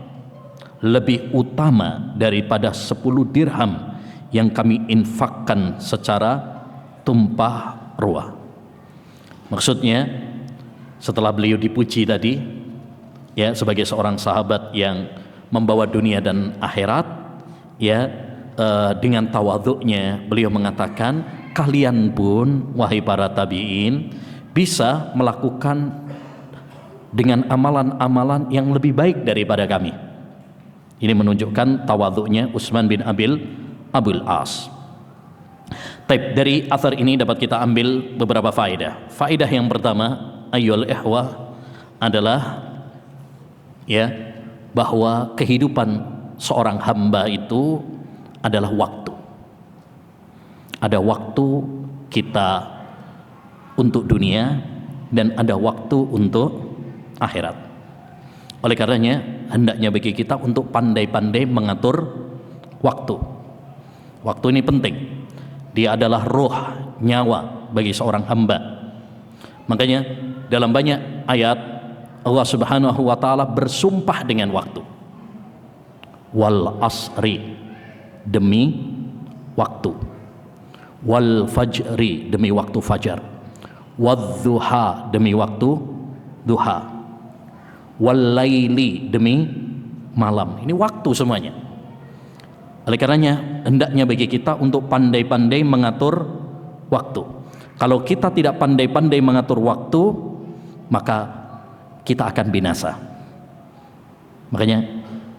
lebih utama daripada 10 dirham yang kami infakkan secara tumpah ruah. Maksudnya setelah beliau dipuji tadi ya sebagai seorang sahabat yang membawa dunia dan akhirat ya, dengan tawadhu'nya beliau mengatakan, kalian pun wahai para tabi'in bisa melakukan dengan amalan-amalan yang lebih baik daripada kami. Ini menunjukkan tawadhu'nya Utsman bin Abul As. Dari athar ini dapat kita ambil beberapa faedah. Faedah yang pertama, ayyul ikhwah, adalah ya bahwa kehidupan seorang hamba itu adalah waktu. Ada waktu kita untuk dunia dan ada waktu untuk akhirat. Oleh karenanya hendaknya bagi kita untuk pandai-pandai mengatur waktu. Waktu ini penting. Dia adalah ruh, nyawa bagi seorang hamba. Makanya dalam banyak ayat Allah Subhanahu wa taala bersumpah dengan waktu. Wal asri, demi waktu. Wal fajri, demi waktu fajar. Wadzuha, demi waktu duha. Wal laili, demi malam. Ini waktu semuanya. Oleh karenanya hendaknya bagi kita untuk pandai-pandai mengatur waktu. Kalau kita tidak pandai-pandai mengatur waktu, maka kita akan binasa. Makanya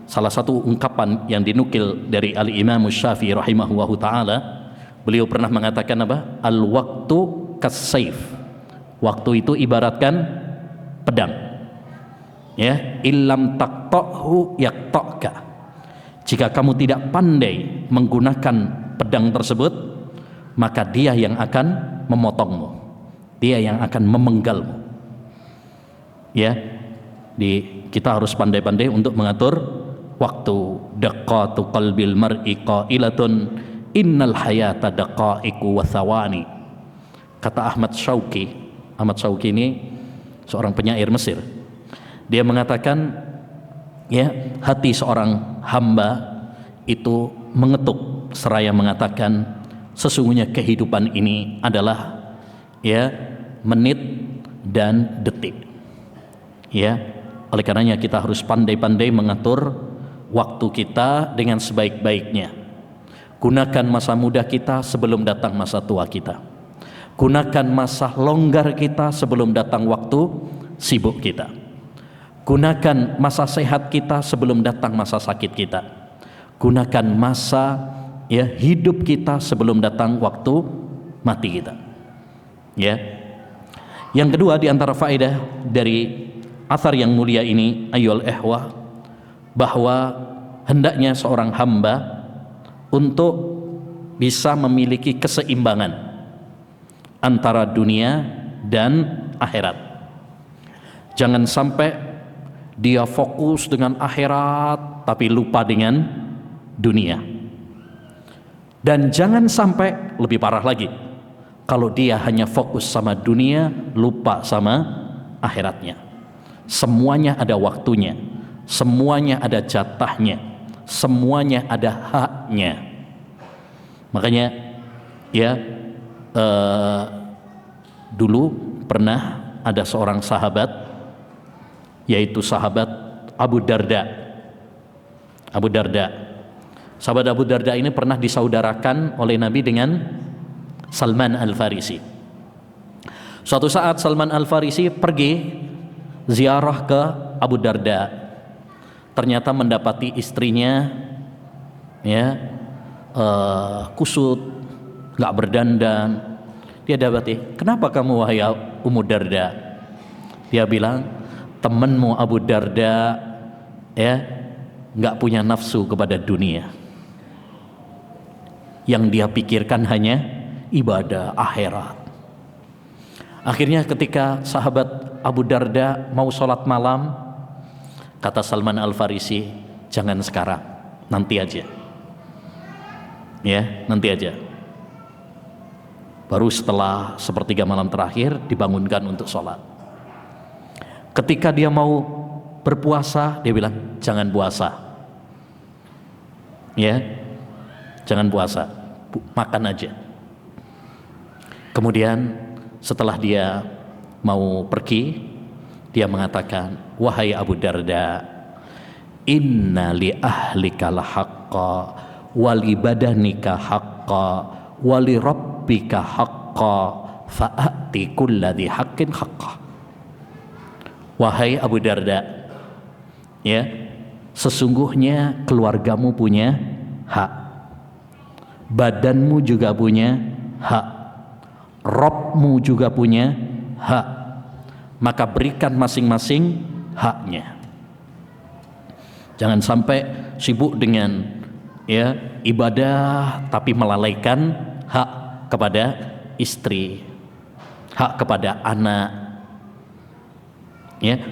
salah satu ungkapan yang dinukil dari Al-Imam Syafi'i rahimahullahu taala, beliau pernah mengatakan apa? Al-waqtu kas-saif. Waktu itu ibaratkan pedang. Ya, illam taqta'hu yaqta'ka. Jika kamu tidak pandai menggunakan pedang tersebut, maka dia yang akan memotongmu, dia yang akan memenggalmu. Ya, kita harus pandai-pandai untuk mengatur waktu. Daqatu qalbil mar'i qailatun innal hayata daqaiqu wa thawani. Kata Ahmad Syauqi ini seorang penyair Mesir. Dia mengatakan, ya, hati seorang hamba itu mengetuk seraya mengatakan, sesungguhnya kehidupan ini adalah ya menit dan detik. Ya, oleh karenanya kita harus pandai-pandai mengatur waktu kita dengan sebaik-baiknya. Gunakan masa muda kita sebelum datang masa tua kita. Gunakan masa longgar kita sebelum datang waktu sibuk kita. Gunakan masa sehat kita sebelum datang masa sakit kita. Gunakan masa ya hidup kita sebelum datang waktu mati kita. Ya. Yang kedua di antara faedah dari athar yang mulia ini, ayyul ikhwah, bahwa hendaknya seorang hamba untuk bisa memiliki keseimbangan antara dunia dan akhirat. Jangan sampai dia fokus dengan akhirat tapi lupa dengan dunia. Dan jangan sampai lebih parah lagi, kalau dia hanya fokus sama dunia, lupa sama akhiratnya. Semuanya ada waktunya, semuanya ada jatahnya, semuanya ada haknya. Makanya ya dulu pernah ada seorang sahabat, yaitu sahabat Abu Darda. Sahabat Abu Darda ini pernah disaudarakan oleh Nabi dengan Salman Al-Farisi. Suatu saat Salman Al-Farisi pergi ziarah ke Abu Darda. Ternyata mendapati istrinya ya kusut, nggak berdandan. Dia dapati, kenapa kamu wahai Ummu Darda? Dia bilang, temanmu Abu Darda ya nggak punya nafsu kepada dunia. Yang dia pikirkan hanya ibadah akhirat. Akhirnya ketika sahabat Abu Darda mau sholat malam, kata Salman Al-Farisi, jangan sekarang, nanti aja. Ya, nanti aja. Baru setelah sepertiga malam terakhir dibangunkan untuk sholat. Ketika dia mau berpuasa, dia bilang jangan puasa, Ya, jangan puasa, makan aja. Kemudian setelah dia mau pergi, dia mengatakan, wahai Abu Darda, inna li ahlika lahaqqa wa li badanika haqqa wa li rabbika haqqa fa'ati kulladhi haqqin haqqa. Wahai Abu Darda, ya, sesungguhnya keluargamu punya hak, badanmu juga punya hak, Rabbmu juga punya hak, maka berikan masing-masing haknya. Jangan sampai sibuk dengan ya ibadah tapi melalaikan hak kepada istri, hak kepada anak. Ya,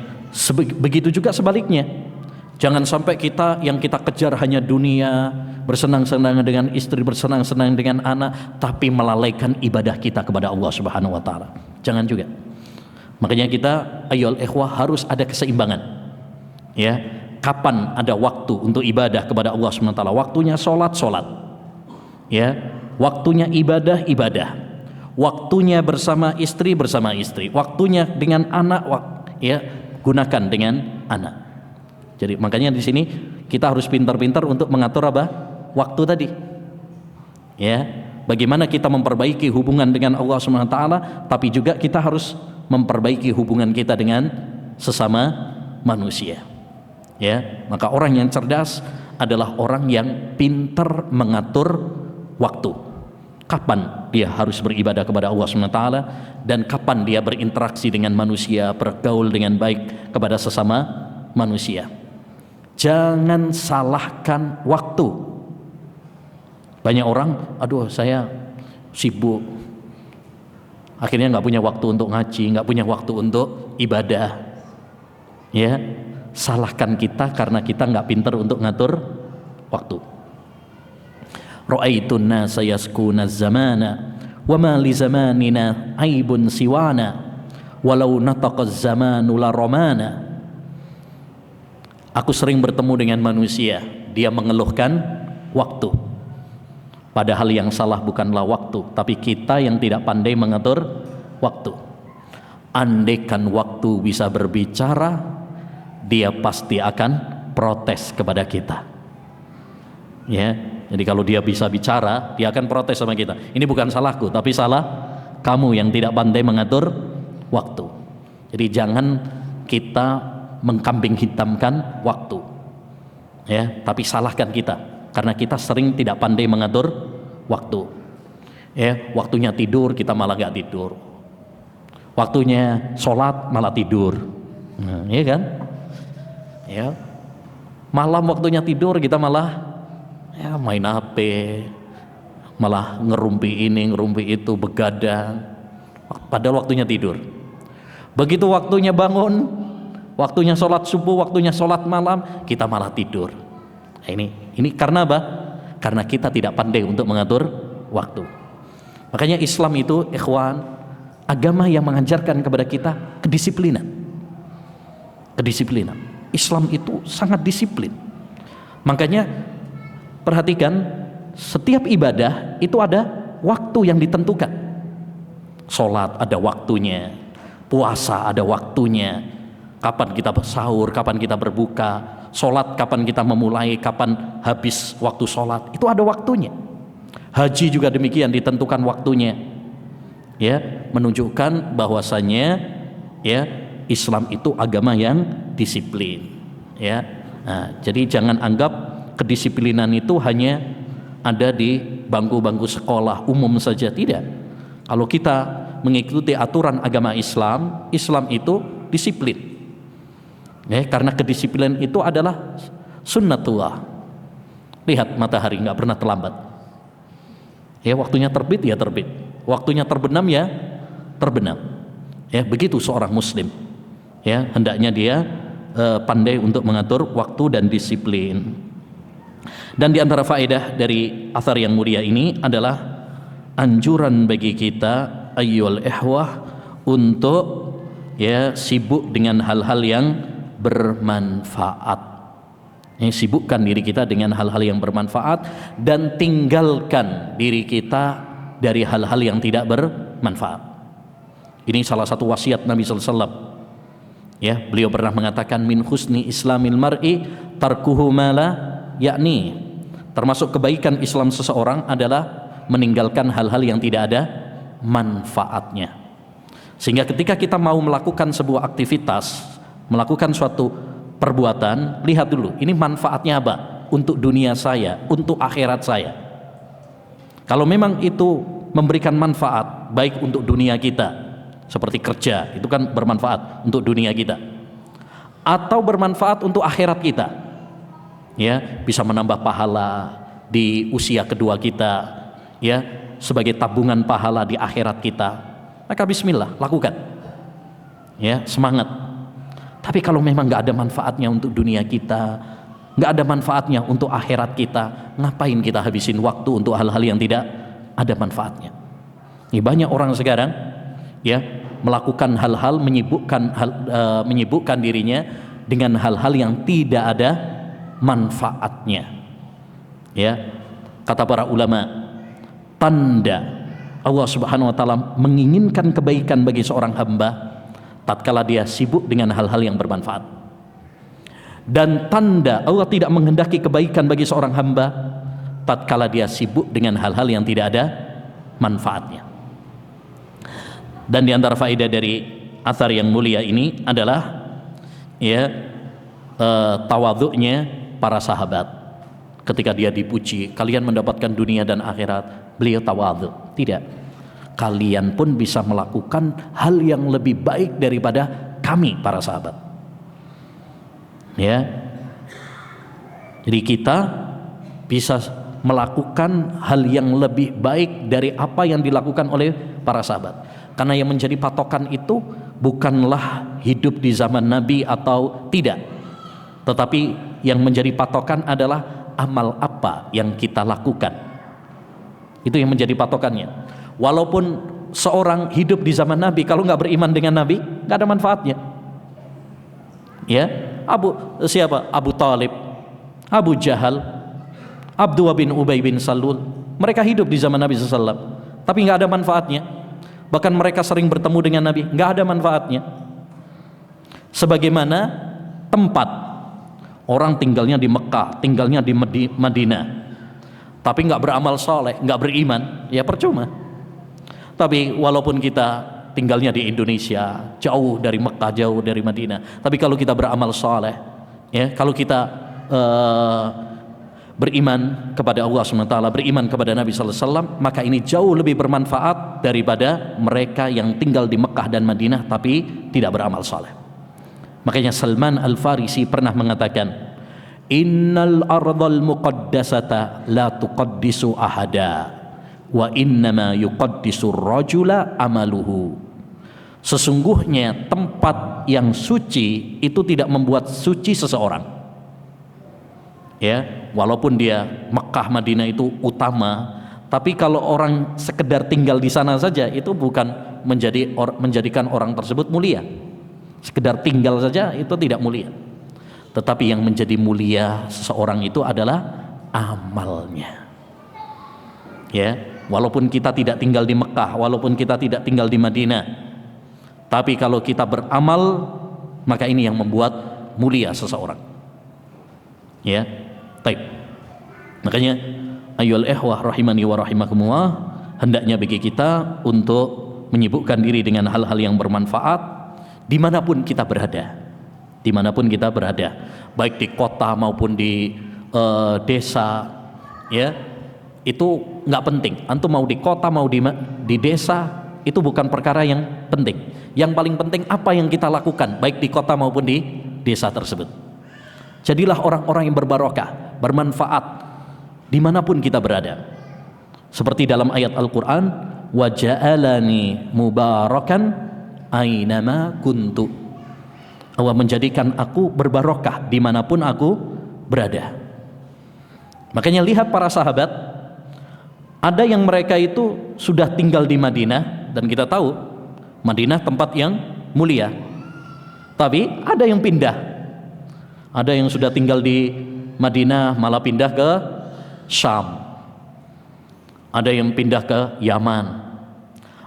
begitu juga sebaliknya. Jangan sampai yang kita kejar hanya dunia, bersenang-senang dengan istri, bersenang-senang dengan anak, tapi melalaikan ibadah kita kepada Allah Subhanahu wa taala. Jangan juga. Makanya kita ayyuhal ikhwah harus ada keseimbangan. Ya, kapan ada waktu untuk ibadah kepada Allah Subhanahu wa taala? Waktunya salat. Ya, waktunya ibadah. Waktunya bersama istri. Waktunya dengan anak, ya, gunakan dengan anak. Jadi makanya di sini kita harus pintar-pintar untuk mengatur apa? Waktu tadi. Ya, bagaimana kita memperbaiki hubungan dengan Allah Subhanahu wa taala, tapi juga kita harus memperbaiki hubungan kita dengan sesama manusia. Ya, maka orang yang cerdas adalah orang yang pintar mengatur waktu. Kapan dia harus beribadah kepada Allah Subhanahu wa taala dan kapan dia berinteraksi dengan manusia, bergaul dengan baik kepada sesama manusia. Jangan salahkan waktu. Banyak orang, aduh saya sibuk, akhirnya nggak punya waktu untuk ngaji, nggak punya waktu untuk ibadah. Ya, salahkan kita karena kita nggak pintar untuk ngatur waktu. Ra'aitun nasa yaskuna zamana wa ma li zamanina aibun siwana walau nataqa zamanu la romana. Aku sering bertemu dengan manusia, dia mengeluhkan waktu. Padahal yang salah bukanlah waktu, tapi kita yang tidak pandai mengatur waktu. Andaikan waktu bisa berbicara, dia pasti akan protes kepada kita. Ya, jadi kalau dia bisa bicara, dia akan protes sama kita. Ini bukan salahku, tapi salah kamu yang tidak pandai mengatur waktu. Jadi jangan kita mengkambing hitamkan waktu, ya, tapi salahkan kita karena kita sering tidak pandai mengatur waktu. Ya, waktunya tidur kita malah gak tidur, waktunya sholat malah tidur, ya kan? Ya, malam waktunya tidur kita malah ya main HP, malah ngerumpi ini ngerumpi itu, begadang, padahal waktunya tidur. Begitu waktunya bangun, waktunya sholat subuh, waktunya sholat malam, kita malah tidur. Nah, ini karena apa? Karena kita tidak pandai untuk mengatur waktu. Makanya Islam itu, ikhwan, agama yang mengajarkan kepada kita kedisiplinan. Islam itu sangat disiplin. Makanya perhatikan, setiap ibadah itu ada waktu yang ditentukan. Sholat ada waktunya, puasa ada waktunya, kapan kita sahur, kapan kita berbuka, sholat kapan kita memulai, kapan habis waktu sholat, itu ada waktunya. Haji juga demikian, ditentukan waktunya. Ya, menunjukkan bahwasanya ya Islam itu agama yang disiplin. Ya, nah, jadi jangan anggap kedisiplinan itu hanya ada di bangku-bangku sekolah umum saja, tidak. Kalau kita mengikuti aturan agama Islam, Islam itu disiplin. Ya, karena kedisiplinan itu adalah sunnatullah. Lihat matahari nggak pernah terlambat. Ya, waktunya terbit ya terbit, waktunya terbenam ya terbenam. Ya, begitu seorang muslim. Ya, hendaknya dia pandai untuk mengatur waktu dan disiplin. Dan di antara faedah dari athar yang mulia ini adalah anjuran bagi kita ayyuhal ikhwah untuk ya sibuk dengan hal-hal yang bermanfaat. Sibukkan diri kita dengan hal-hal yang bermanfaat dan tinggalkan diri kita dari hal-hal yang tidak bermanfaat. Ini salah satu wasiat Nabi sallallahu alaihi wasallam. Ya, beliau pernah mengatakan min husni islamil mar'i tarkuhu ma la yakni. Termasuk kebaikan Islam seseorang adalah meninggalkan hal-hal yang tidak ada manfaatnya. Sehingga ketika kita mau melakukan sebuah aktivitas, melakukan suatu perbuatan, lihat dulu ini manfaatnya apa untuk dunia saya, untuk akhirat saya. Kalau memang itu memberikan manfaat baik untuk dunia kita, seperti kerja, itu kan bermanfaat untuk dunia kita, atau bermanfaat untuk akhirat kita, ya, bisa menambah pahala di usia kedua kita, ya, sebagai tabungan pahala di akhirat kita, maka bismillah, lakukan, ya, semangat. Tapi kalau memang nggak ada manfaatnya untuk dunia kita, nggak ada manfaatnya untuk akhirat kita, ngapain kita habisin waktu untuk hal-hal yang tidak ada manfaatnya? Ini banyak orang sekarang, ya, melakukan hal-hal menyibukkan dirinya dengan hal-hal yang tidak ada manfaatnya. Ya, kata para ulama, tanda Allah Subhanahu wa taala menginginkan kebaikan bagi seorang hamba tatkala dia sibuk dengan hal-hal yang bermanfaat. Dan tanda Allah tidak menghendaki kebaikan bagi seorang hamba tatkala dia sibuk dengan hal-hal yang tidak ada manfaatnya. Dan di antara faedah dari athar yang mulia ini adalah, ya, tawadhu'nya para sahabat. Ketika dia dipuji, kalian mendapatkan dunia dan akhirat, beliau tawadhu. Tidak, kalian pun bisa melakukan hal yang lebih baik daripada kami para sahabat. Ya, jadi kita bisa melakukan hal yang lebih baik dari apa yang dilakukan oleh para sahabat. Karena yang menjadi patokan itu bukanlah hidup di zaman Nabi atau tidak, tetapi yang menjadi patokan adalah amal apa yang kita lakukan. Itu yang menjadi patokannya. Walaupun seorang hidup di zaman Nabi, kalau nggak beriman dengan Nabi, nggak ada manfaatnya. Ya, Abu Talib, Abu Jahal, Abdullah bin Ubay bin Salul, mereka hidup di zaman Nabi SAW, tapi nggak ada manfaatnya. Bahkan mereka sering bertemu dengan Nabi, nggak ada manfaatnya. Sebagaimana tempat orang tinggalnya di Mekah, tinggalnya di Madinah, tapi nggak beramal soleh, nggak beriman, ya percuma. Tapi walaupun kita tinggalnya di Indonesia, jauh dari Mekah, jauh dari Madinah, tapi kalau kita beramal soleh, ya, kalau kita beriman kepada Allah SWT, beriman kepada Nabi SAW, maka ini jauh lebih bermanfaat daripada mereka yang tinggal di Mekah dan Madinah tapi tidak beramal soleh. Makanya Salman Al-Farisi pernah mengatakan, innal ardhal muqaddasata la tuqaddisu ahada wa innama yuqaddisur rajula amaluhu. Sesungguhnya tempat yang suci itu tidak membuat suci seseorang. Ya, walaupun dia Mekah Madinah itu utama, tapi kalau orang sekedar tinggal di sana saja itu bukan menjadikan orang tersebut mulia. Sekedar tinggal saja itu tidak mulia. Tetapi yang menjadi mulia seseorang itu adalah amalnya. Ya, walaupun kita tidak tinggal di Mekah, walaupun kita tidak tinggal di Madinah, tapi kalau kita beramal, maka ini yang membuat mulia seseorang. Ya, baik. Makanya ayyuhal ikhwah rahimani wa rahimakumullah, hendaknya bagi kita untuk menyibukkan diri dengan hal-hal yang bermanfaat dimanapun kita berada. Dimanapun kita berada, baik di kota maupun di desa, ya, itu nggak penting. Antum mau di kota mau di desa, itu bukan perkara yang penting. Yang paling penting apa yang kita lakukan, baik di kota maupun di desa tersebut. Jadilah orang-orang yang berbarokah, bermanfaat dimanapun kita berada. Seperti dalam ayat Al-Quran, wa ja'alani mubarakan ainama kuntu. Allah menjadikan aku berbarokah dimanapun aku berada. Makanya lihat para sahabat, ada yang mereka itu sudah tinggal di Madinah, dan kita tahu Madinah tempat yang mulia. Tapi ada yang pindah, ada yang sudah tinggal di Madinah malah pindah ke Syam. Ada yang pindah ke Yaman.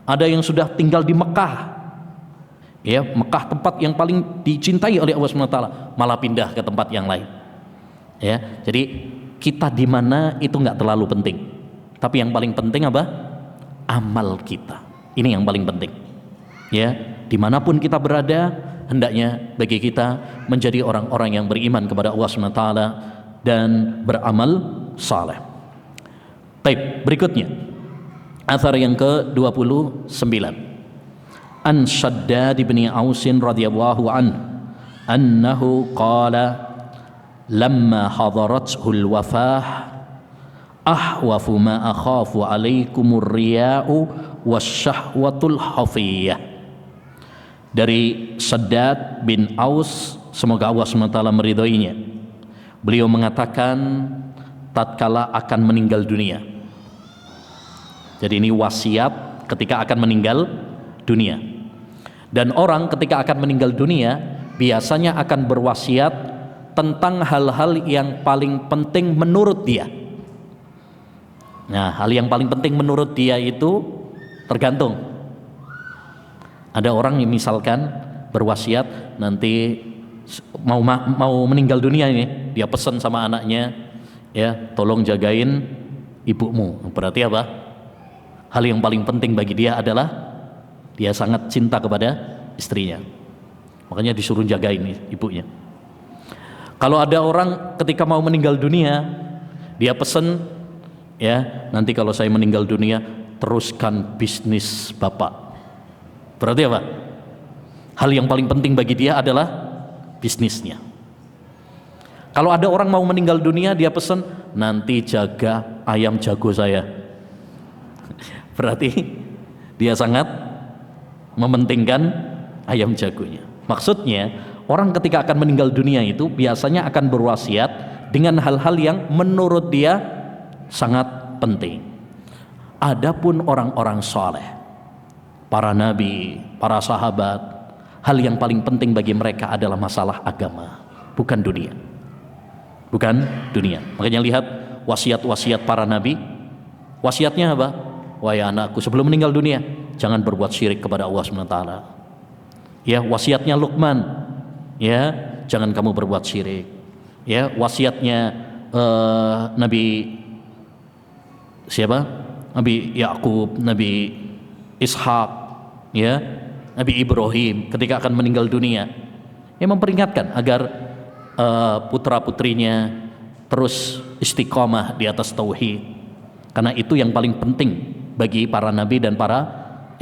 Ada yang sudah tinggal di Mekah. Ya, Mekah tempat yang paling dicintai oleh Allah SWT, malah pindah ke tempat yang lain. Ya, jadi kita di mana itu nggak terlalu penting. Tapi yang paling penting apa? Amal kita. Ini yang paling penting. Ya, dimanapun kita berada, hendaknya bagi kita menjadi orang-orang yang beriman kepada Allah SWT dan beramal saleh. Baik, berikutnya athar yang ke-29. An Shaddad bin Aus radhiyallahu anhu annahu qala lamma hadarathu al-wafah ahwafu ma akhafu alaikumur riya'u wasyahwatul hafiyah. Dari Shaddad bin Aus, semoga Allah SWT meridhoinya, beliau mengatakan tatkala akan meninggal dunia. Jadi ini wasiat ketika akan meninggal dunia. Dan orang ketika akan meninggal dunia biasanya akan berwasiat tentang hal-hal yang paling penting menurut dia. Nah, hal yang paling penting menurut dia itu tergantung. Ada orang yang misalkan berwasiat nanti mau meninggal dunia ini, dia pesan sama anaknya, ya, tolong jagain ibumu. Berarti apa? Hal yang paling penting bagi dia adalah dia sangat cinta kepada istrinya, makanya disuruh jagain ibunya. Kalau ada orang ketika mau meninggal dunia, dia pesen, ya, nanti kalau saya meninggal dunia teruskan bisnis bapak. Berarti apa? Hal yang paling penting bagi dia adalah bisnisnya. Kalau ada orang mau meninggal dunia, dia pesen, nanti jaga ayam jago saya. Berarti dia sangat mementingkan ayam jagonya. Maksudnya, orang ketika akan meninggal dunia itu biasanya akan berwasiat dengan hal-hal yang menurut dia sangat penting. Adapun orang-orang saleh, para nabi, para sahabat, hal yang paling penting bagi mereka adalah masalah agama, bukan dunia. Bukan dunia. Makanya lihat wasiat-wasiat para nabi. Wasiatnya apa? Wahai anakku, sebelum meninggal dunia jangan berbuat syirik kepada Allah SWT. Ya, wasiatnya Luqman, ya, jangan kamu berbuat syirik. Ya, wasiatnya Nabi siapa? Nabi Yakub, Nabi Ishak, ya, Nabi Ibrahim ketika akan meninggal dunia, ya, memperingatkan agar putra-putrinya terus istiqomah di atas tauhid, karena itu yang paling penting bagi para nabi dan para,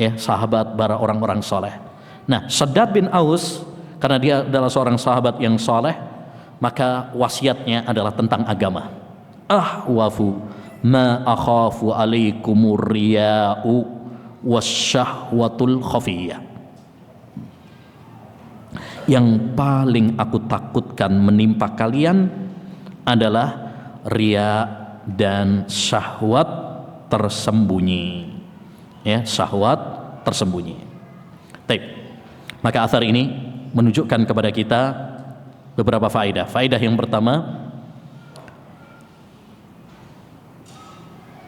ya, sahabat, para orang-orang soleh. Nah, Shaddad bin Aus, karena dia adalah seorang sahabat yang soleh, maka wasiatnya adalah tentang agama. Ahwafu ma akhafu alaikumur riya'u wasyahwatul khafiyah. Yang paling aku takutkan menimpa kalian adalah riya dan syahwat tersembunyi. Ya, syahwat tersembunyi. Baik. Maka athar ini menunjukkan kepada kita beberapa faedah. Faedah yang pertama,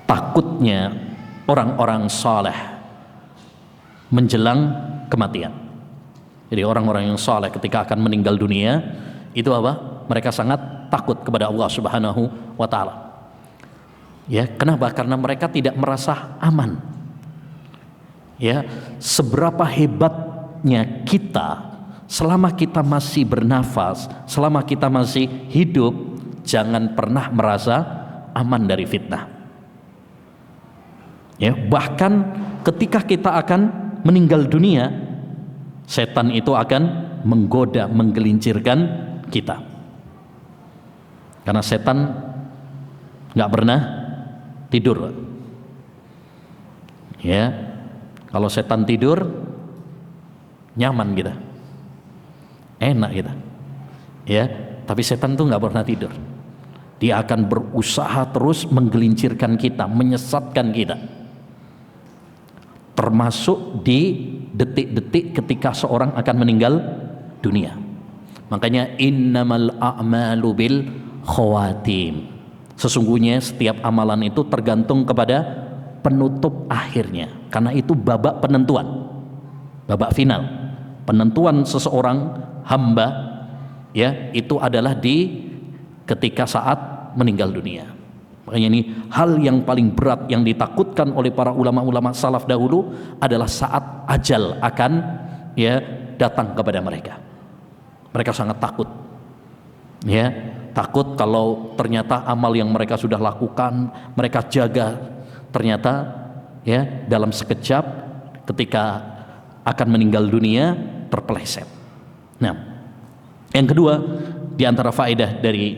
takutnya orang-orang saleh menjelang kematian. Jadi orang-orang yang saleh ketika akan meninggal dunia itu apa? Mereka sangat takut kepada Allah Subhanahu wa taala. Ya, kenapa? Karena mereka tidak merasa aman. Ya, seberapa hebatnya kita selama kita masih bernafas, selama kita masih hidup, jangan pernah merasa aman dari fitnah. Ya, bahkan ketika kita akan meninggal dunia, setan itu akan menggoda, menggelincirkan kita. Karena setan nggak pernah tidur. Ya, kalau setan tidur nyaman kita, enak kita. Ya, tapi setan tuh nggak pernah tidur. Dia akan berusaha terus menggelincirkan kita, menyesatkan kita. Termasuk di detik-detik ketika seorang akan meninggal dunia. Makanya innamal a'malu bil khawatim. Sesungguhnya setiap amalan itu tergantung kepada penutup akhirnya, karena itu babak penentuan, babak final. Penentuan seseorang hamba ya itu adalah di ketika saat meninggal dunia. Makanya ini hal yang paling berat yang ditakutkan oleh para ulama-ulama salaf dahulu adalah saat ajal akan ya datang kepada mereka. Mereka sangat takut. Ya, takut kalau ternyata amal yang mereka sudah lakukan, mereka jaga, ternyata ya dalam sekejap ketika akan meninggal dunia terpeleset. Nah, yang kedua di antara faedah dari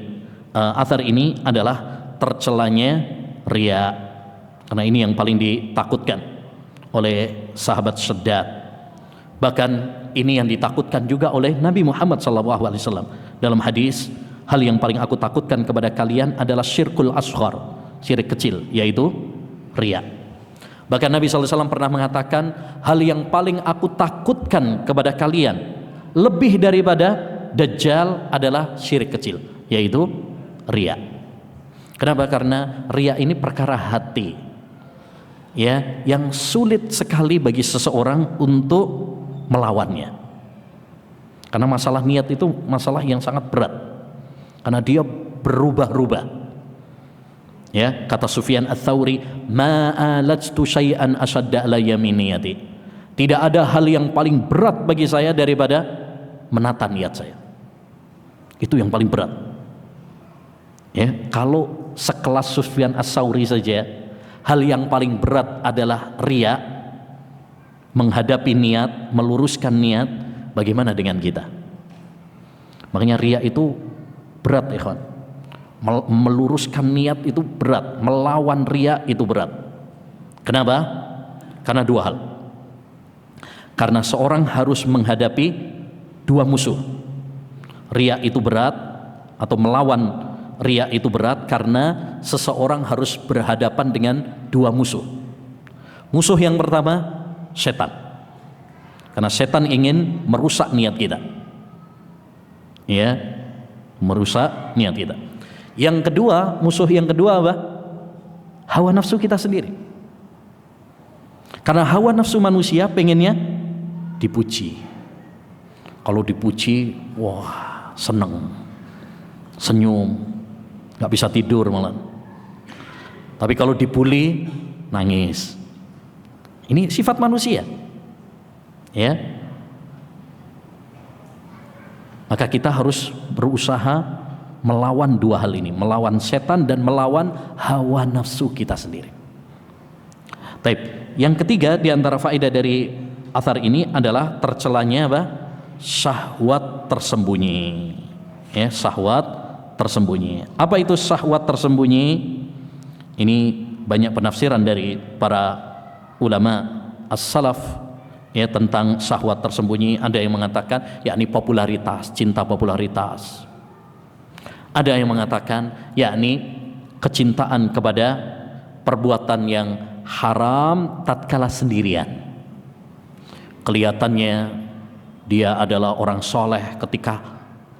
athar ini adalah tercelanya riya, karena ini yang paling ditakutkan oleh sahabat Shaddad. Bahkan ini yang ditakutkan juga oleh Nabi Muhammad SAW dalam hadis, hal yang paling aku takutkan kepada kalian adalah syirkul asghar, syirik kecil, yaitu riya. Bahkan Nabi SAW pernah mengatakan, hal yang paling aku takutkan kepada kalian lebih daripada Dajjal adalah syirik kecil, yaitu riya. Kenapa? Karena riya ini perkara hati, ya, yang sulit sekali bagi seseorang untuk melawannya. Karena masalah niat itu masalah yang sangat berat, karena dia berubah-ubah. Ya, kata Sufyan Ats-Tsauri, ma'alajtu syai'an ashadda alayya min niyati. Tidak ada hal yang paling berat bagi saya daripada menata niat saya. Itu yang paling berat. Ya, kalau sekelas Sufyan Ats-Tsauri saja, hal yang paling berat adalah riya, menghadapi niat, meluruskan niat, bagaimana dengan kita? Makanya riya itu berat, ikhwan. Meluruskan niat itu berat, melawan riya itu berat. Kenapa? Karena dua hal. Karena seorang harus menghadapi dua musuh. Riya itu berat, atau melawan riya itu berat karena seseorang harus berhadapan dengan dua musuh. Musuh yang pertama, setan. Karena setan ingin merusak niat kita. Ya, merusak niat kita. Yang kedua, musuh yang kedua apa? Hawa nafsu kita sendiri. Karena hawa nafsu manusia pengennya dipuji. Kalau dipuji, wah, seneng, senyum, nggak bisa tidur malah. Tapi kalau dibully, nangis. Ini sifat manusia, ya. Maka kita harus berusaha melawan dua hal ini, melawan setan dan melawan hawa nafsu kita sendiri. Taib. Yang ketiga di antara faedah dari athar ini adalah tercelanya apa? Syahwat tersembunyi. Ya, syahwat tersembunyi. Apa itu syahwat tersembunyi? Ini banyak penafsiran dari para ulama as-salaf ya tentang syahwat tersembunyi. Ada yang mengatakan yakni popularitas, cinta popularitas. Ada yang mengatakan yakni kecintaan kepada perbuatan yang haram tatkala sendirian. Kelihatannya dia adalah orang soleh ketika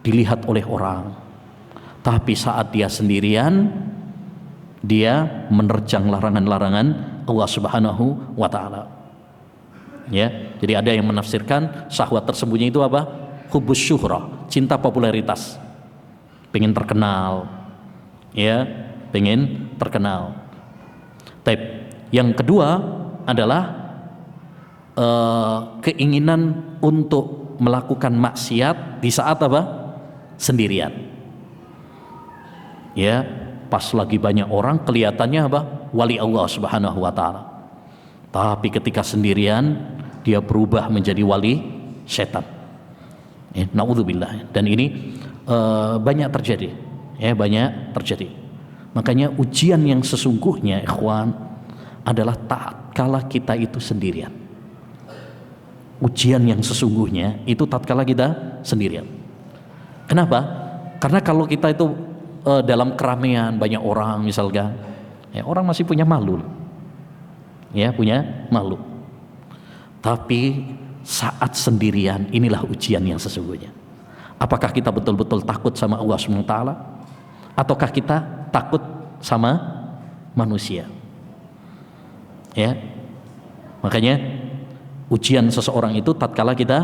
dilihat oleh orang, tapi saat dia sendirian dia menerjang larangan-larangan Allah Subhanahu wa ta'ala. Ya, jadi ada yang menafsirkan syahwat tersembunyi itu apa? Hubbus syuhrah, cinta popularitas. Pengen terkenal. Ya, pengen terkenal. Tapi yang kedua adalah keinginan untuk melakukan maksiat di saat apa? Sendirian. Ya, pas lagi banyak orang kelihatannya apa? Wali Allah Subhanahu wa ta'ala. Tapi ketika sendirian dia berubah menjadi wali setan. Ya, naudzubillah. Dan ini banyak terjadi. Ya, banyak terjadi. Makanya ujian yang sesungguhnya, ikhwan, adalah tatkala kita itu sendirian. Ujian yang sesungguhnya itu tatkala kita sendirian. Kenapa? Karena kalau kita itu dalam keramaian banyak orang misalkan, ya, orang masih punya malu, ya, punya malu. Tapi saat sendirian inilah ujian yang sesungguhnya. Apakah kita betul-betul takut sama Allah SWT? Ataukah kita takut sama manusia? Ya, makanya ujian seseorang itu tatkala kita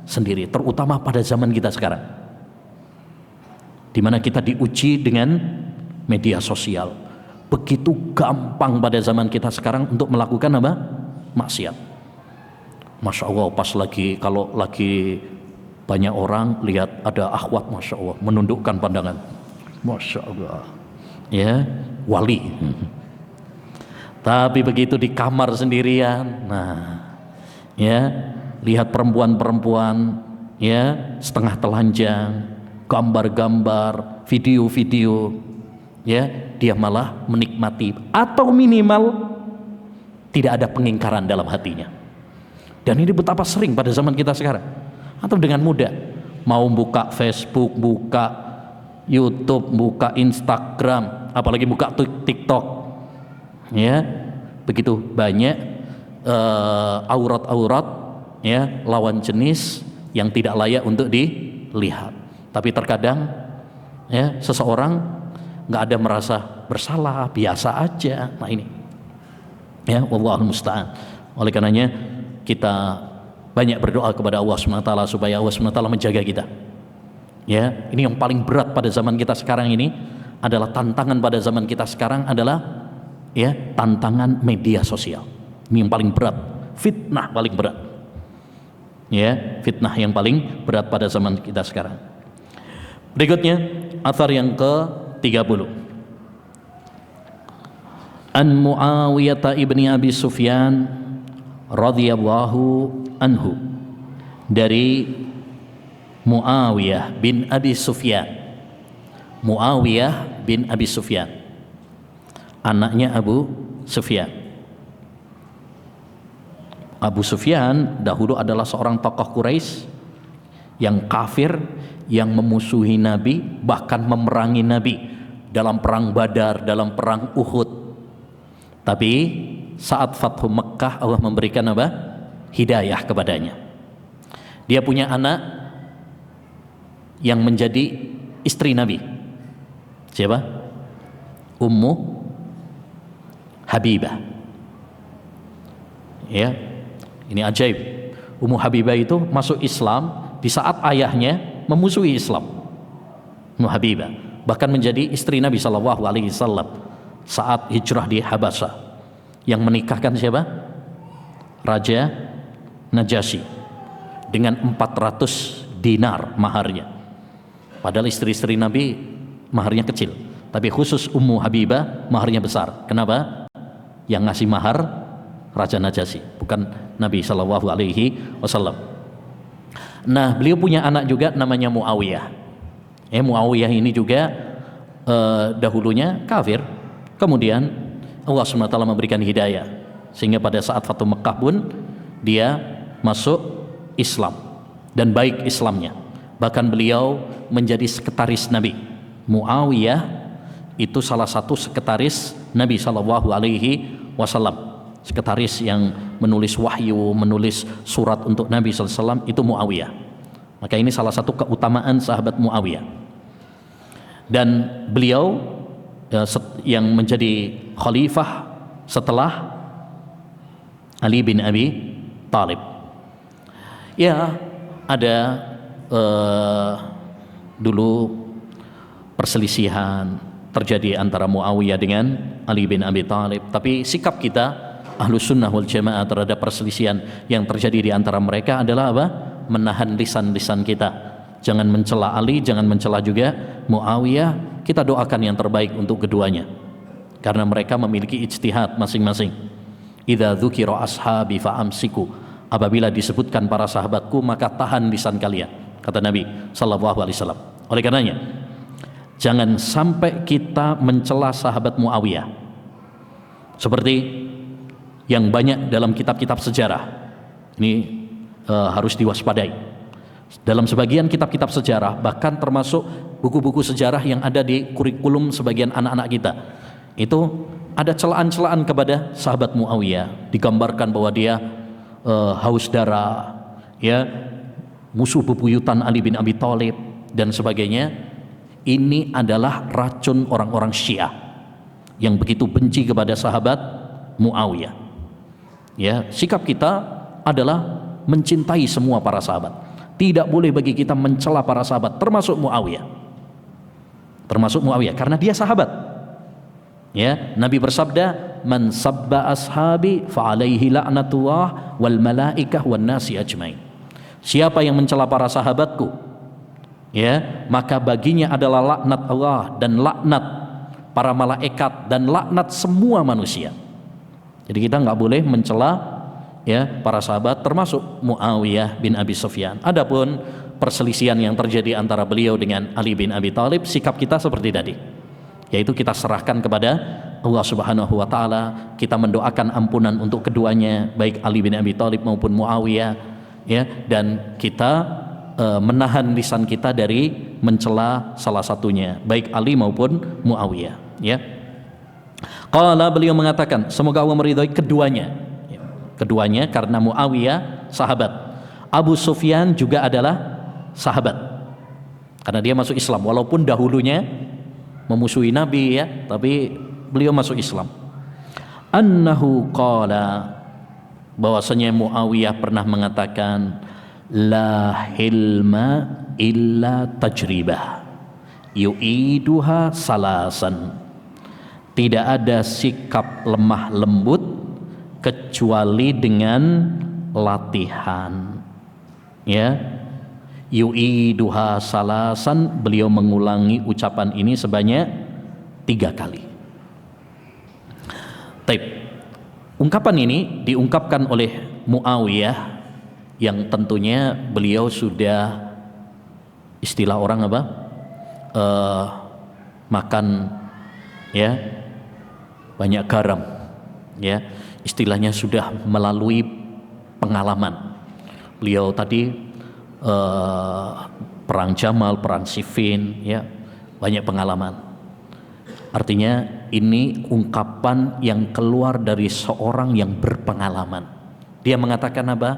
sendiri, terutama pada zaman kita sekarang, di mana kita diuji dengan media sosial. Begitu gampang pada zaman kita sekarang untuk melakukan apa? Maksiat. Masya Allah, pas kalau lagi banyak orang lihat ada akhwat, Masya Allah, menundukkan pandangan, Masya Allah, ya, wali. Tapi begitu di kamar sendirian, nah, ya, lihat perempuan-perempuan, ya, setengah telanjang, gambar-gambar, video-video, ya, dia malah menikmati, atau minimal tidak ada pengingkaran dalam hatinya. Dan ini betapa sering pada zaman kita sekarang. Atau dengan mudah mau buka Facebook, buka YouTube, buka Instagram, apalagi buka TikTok, ya, begitu banyak aurat-aurat, ya, lawan jenis yang tidak layak untuk dilihat. Tapi terkadang, ya, seseorang nggak ada merasa bersalah, biasa aja. Nah ini, ya, wallahul musta'an. Oleh karenanya kita banyak berdoa kepada Allah SWT supaya Allah SWT menjaga kita. Ya, ini yang paling berat pada zaman kita sekarang ini adalah tantangan pada zaman kita sekarang adalah, ya, tantangan media sosial. Ini yang paling berat, fitnah paling berat. Ya, fitnah yang paling berat pada zaman kita sekarang. Berikutnya, athar yang ke-30. An Muawiyah ibni Abi Sufyan radhiyallahu anhu, dari Muawiyah bin Abi Sufyan. Muawiyah bin Abi Sufyan, anaknya Abu Sufyan. Abu Sufyan dahulu adalah seorang tokoh Quraisy yang kafir, yang memusuhi Nabi, bahkan memerangi Nabi dalam perang Badar, dalam perang Uhud. Tapi saat Fathu Mekkah, Allah memberikan apa? Hidayah kepadanya. Dia punya anak yang menjadi istri Nabi. Siapa? Ummu Habibah. Ya, ini ajaib. Ummu Habibah itu masuk Islam di saat ayahnya memusuhi Islam. Ummu Habibah bahkan menjadi istri Nabi SAW saat hijrah di Habasyah, yang menikahkan siapa? Raja Najasyi dengan 400 dinar maharnya. Padahal istri-istri Nabi maharnya kecil, tapi khusus Ummu Habibah maharnya besar. Kenapa? Yang ngasih mahar Raja Najasyi, bukan Nabi SAW. Nah, beliau punya anak juga namanya Muawiyah. Muawiyah ini juga dahulunya kafir, kemudian Allah SWT memberikan hidayah sehingga pada saat Fathu Mekkah pun dia masuk Islam dan baik Islamnya. Bahkan beliau menjadi sekretaris Nabi. Muawiyah itu salah satu sekretaris Nabi SAW, sekretaris yang menulis wahyu, menulis surat untuk Nabi SAW, itu Muawiyah. Maka ini salah satu keutamaan sahabat Muawiyah. Dan beliau yang menjadi khalifah setelah Ali bin Abi Thalib. Ya, ada dulu perselisihan terjadi antara Muawiyah dengan Ali bin Abi Thalib, tapi sikap kita Ahlus Sunnah wal Jamaah terhadap perselisihan yang terjadi di antara mereka adalah apa? Menahan lisan-lisan kita. Jangan mencela Ali, jangan mencela juga Muawiyah. Kita doakan yang terbaik untuk keduanya, karena mereka memiliki ijtihad masing-masing. Idza dzukira ashabi fa'amsiku, apabila disebutkan para sahabatku maka tahan lisan kalian, kata Nabi sallallahu alaihi wasallam. Oleh karenanya jangan sampai kita mencela sahabat Muawiyah seperti yang banyak dalam kitab-kitab sejarah. Ini harus diwaspadai. Dalam sebagian kitab-kitab sejarah, bahkan termasuk buku-buku sejarah yang ada di kurikulum sebagian anak-anak kita, itu ada celaan-celaan kepada sahabat Muawiyah. Digambarkan bahwa dia haus darah, ya, musuh bebuyutan Ali bin Abi Thalib dan sebagainya. Ini adalah racun orang-orang Syiah yang begitu benci kepada sahabat Muawiyah. Ya, sikap kita adalah mencintai semua para sahabat. Tidak boleh bagi kita mencela para sahabat, termasuk Muawiyah. Termasuk Muawiyah karena dia sahabat. Ya, Nabi bersabda, "Man sabba ashabi fa alaihi la'natullah wal malaikah wan nasi ajmain." Siapa yang mencela para sahabatku, ya, maka baginya adalah laknat Allah dan laknat para malaikat dan laknat semua manusia. Jadi kita nggak boleh mencela, ya, para sahabat, termasuk Muawiyah bin Abi Sufyan. Adapun perselisihan yang terjadi antara beliau dengan Ali bin Abi Thalib, sikap kita seperti tadi, yaitu kita serahkan kepada Allah Subhanahu wa taala, kita mendoakan ampunan untuk keduanya, baik Ali bin Abi Thalib maupun Muawiyah, ya, dan kita menahan lisan kita dari mencela salah satunya, baik Ali maupun Muawiyah, ya. Qala, beliau mengatakan, semoga Allah meridhai keduanya. Keduanya karena Muawiyah sahabat, Abu Sufyan juga adalah sahabat karena dia masuk Islam walaupun dahulunya memusuhi Nabi, ya, tapi beliau masuk Islam. Annahu qala, bahwasanya Muawiyah pernah mengatakan, la hilma illa tajribah yu'iduha salasan. Tidak ada sikap lemah lembut kecuali dengan latihan, ya. Yu'iduha salasan, beliau mengulangi ucapan ini sebanyak 3 kali. Taib. Ungkapan ini diungkapkan oleh Muawiyah yang tentunya beliau sudah, istilah orang apa, makan, ya, banyak garam, ya, istilahnya sudah melalui pengalaman. Beliau tadi perang Jamal, perang Siffin, ya, banyak pengalaman. Artinya ini ungkapan yang keluar dari seorang yang berpengalaman. Dia mengatakan apa?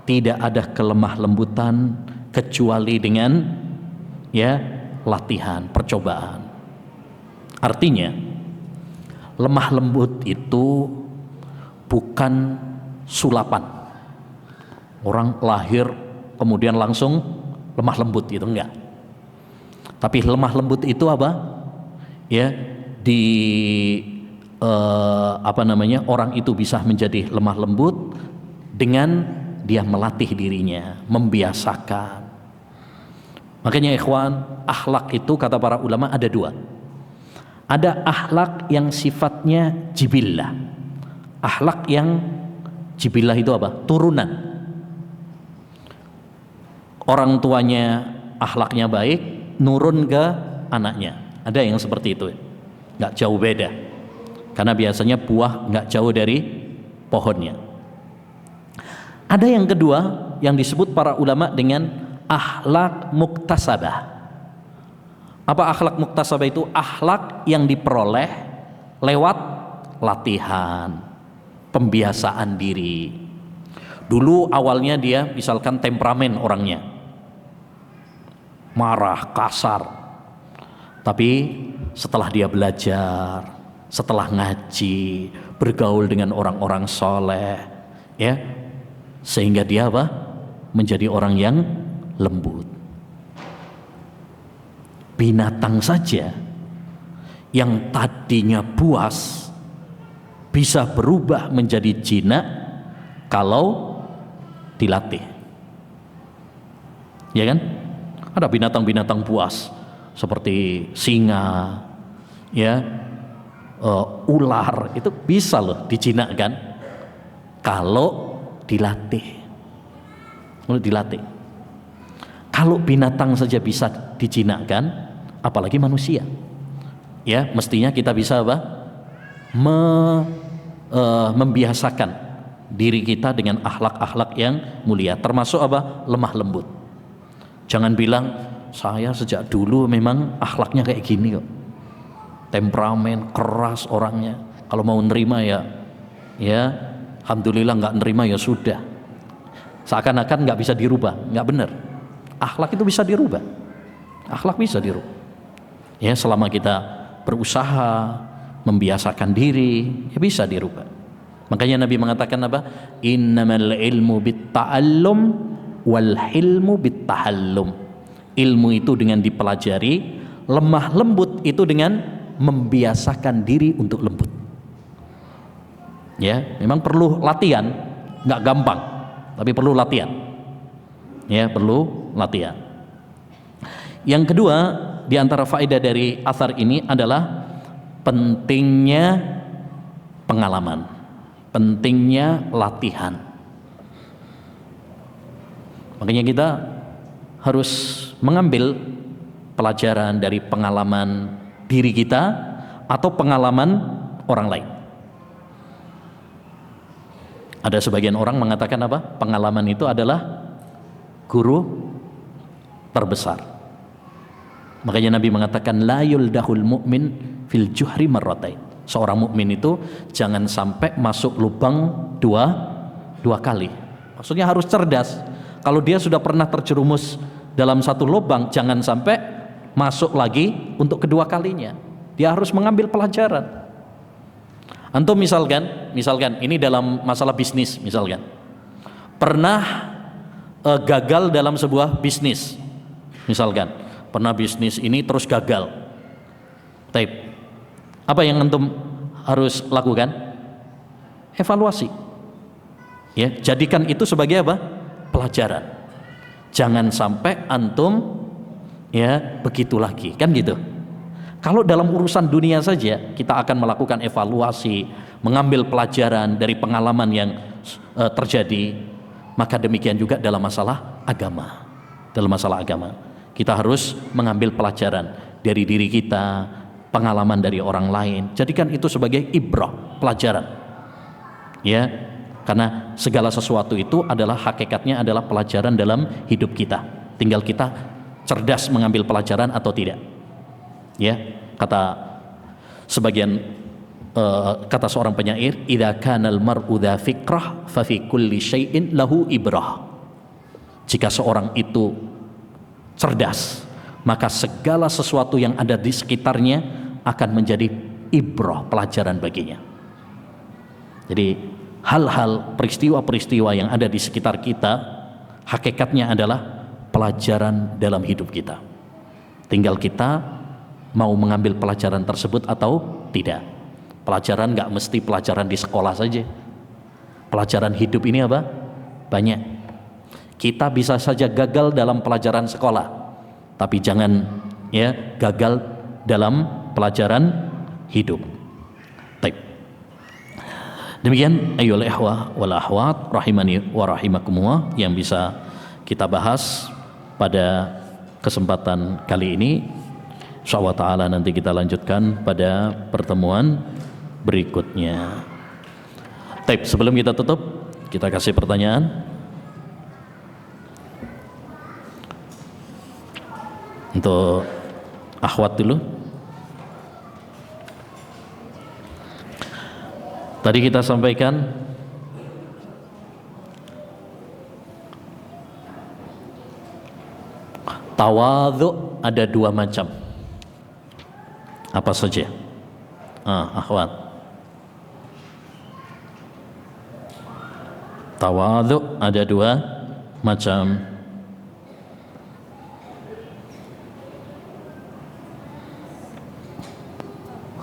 Tidak ada kelemah lembutan kecuali dengan, ya, latihan, percobaan. Artinya lemah lembut itu bukan sulapan. Orang lahir kemudian langsung lemah lembut, itu enggak. Tapi lemah lembut itu apa? Ya, orang itu bisa menjadi lemah lembut dengan dia melatih dirinya, membiasakan. Makanya ikhwan, akhlak itu kata para ulama ada 2. Ada akhlak yang sifatnya jibillah. Akhlak yang jibillah itu apa? Turunan. Orang tuanya akhlaknya baik, nurun ke anaknya. Ada yang seperti itu, nggak jauh beda. Karena biasanya buah nggak jauh dari pohonnya. Ada yang kedua yang disebut para ulama dengan akhlak muktasabah. Apa akhlak muktasabah itu? Akhlak yang diperoleh lewat latihan, pembiasaan diri. Dulu awalnya dia misalkan temperamen orangnya, marah, kasar. Tapi setelah dia belajar, setelah ngaji, bergaul dengan orang-orang soleh, ya, sehingga dia apa? Menjadi orang yang lembut. Binatang saja yang tadinya buas bisa berubah menjadi jinak kalau dilatih, ya kan? Ada binatang-binatang buas seperti singa, ya, ular, itu bisa loh dijinakkan kalau dilatih. Kalau binatang saja bisa dijinakkan, apalagi manusia. Ya, mestinya kita bisa apa? Membiasakan diri kita dengan akhlak-akhlak yang mulia, termasuk apa? Lemah lembut. Jangan bilang saya sejak dulu memang akhlaknya kayak gini kok, temperamen, keras orangnya. Kalau mau nerima ya alhamdulillah, nggak nerima ya sudah. Seakan-akan nggak bisa dirubah, nggak benar. Akhlak itu bisa dirubah, akhlak bisa dirubah. Ya, selama kita berusaha membiasakan diri, ya bisa dirubah. Makanya Nabi mengatakan apa? Innamal ilmu bitta'allum wal hilmu bittahallum. Ilmu itu dengan dipelajari, lemah lembut itu dengan membiasakan diri untuk lembut. Ya, memang perlu latihan, nggak gampang, tapi perlu latihan. Ya, perlu latihan. Yang kedua, di antara faedah dari athar ini adalah pentingnya pengalaman, pentingnya latihan. Makanya kita harus mengambil pelajaran dari pengalaman diri kita atau pengalaman orang lain. Ada sebagian orang mengatakan apa? Pengalaman itu adalah guru terbesar. Makanya Nabi mengatakan la yuldahul mu'min fil juhri marratain. Seorang mukmin itu jangan sampai masuk lubang dua kali. Maksudnya harus cerdas. Kalau dia sudah pernah terjerumus dalam satu lubang, jangan sampai masuk lagi untuk kedua kalinya. Dia harus mengambil pelajaran. Antum misalkan ini dalam masalah bisnis misalkan. Pernah gagal dalam sebuah bisnis. Misalkan pernah bisnis ini terus gagal. Taib. Apa yang antum harus lakukan? Evaluasi. Ya, jadikan itu sebagai apa? Pelajaran. Jangan sampai antum ya begitu lagi, kan gitu. Kalau dalam urusan dunia saja kita akan melakukan evaluasi, mengambil pelajaran dari pengalaman yang terjadi, maka demikian juga dalam masalah agama. Dalam masalah agama kita harus mengambil pelajaran dari diri kita, pengalaman dari orang lain. Jadikan itu sebagai ibrah, pelajaran. Ya, karena segala sesuatu itu adalah hakikatnya adalah pelajaran dalam hidup kita. Tinggal kita cerdas mengambil pelajaran atau tidak. Ya, kata seorang penyair, idza kanal mar'u dza fikrah fa fi kulli syai'in lahu ibrah. Jika seorang itu cerdas, maka segala sesuatu yang ada di sekitarnya akan menjadi ibrah, pelajaran baginya. Jadi hal-hal, peristiwa-peristiwa yang ada di sekitar kita hakikatnya adalah pelajaran dalam hidup kita. Tinggal kita mau mengambil pelajaran tersebut atau tidak. Pelajaran nggak mesti pelajaran di sekolah saja. Pelajaran hidup ini apa? Banyak. Kita bisa saja gagal dalam pelajaran sekolah, tapi jangan ya gagal dalam pelajaran hidup. Baik. Demikian ayyuhal ikhwah wal akhwat rahimani wa rahimakumullah yang bisa kita bahas pada kesempatan kali ini. Insyaallah taala nanti kita lanjutkan pada pertemuan berikutnya. Baik, sebelum kita tutup, kita kasih pertanyaan. Untuk akhwat dulu. Tadi kita sampaikan tawadhu ada dua macam. Apa saja? Akhwat. Tawadhu ada dua macam.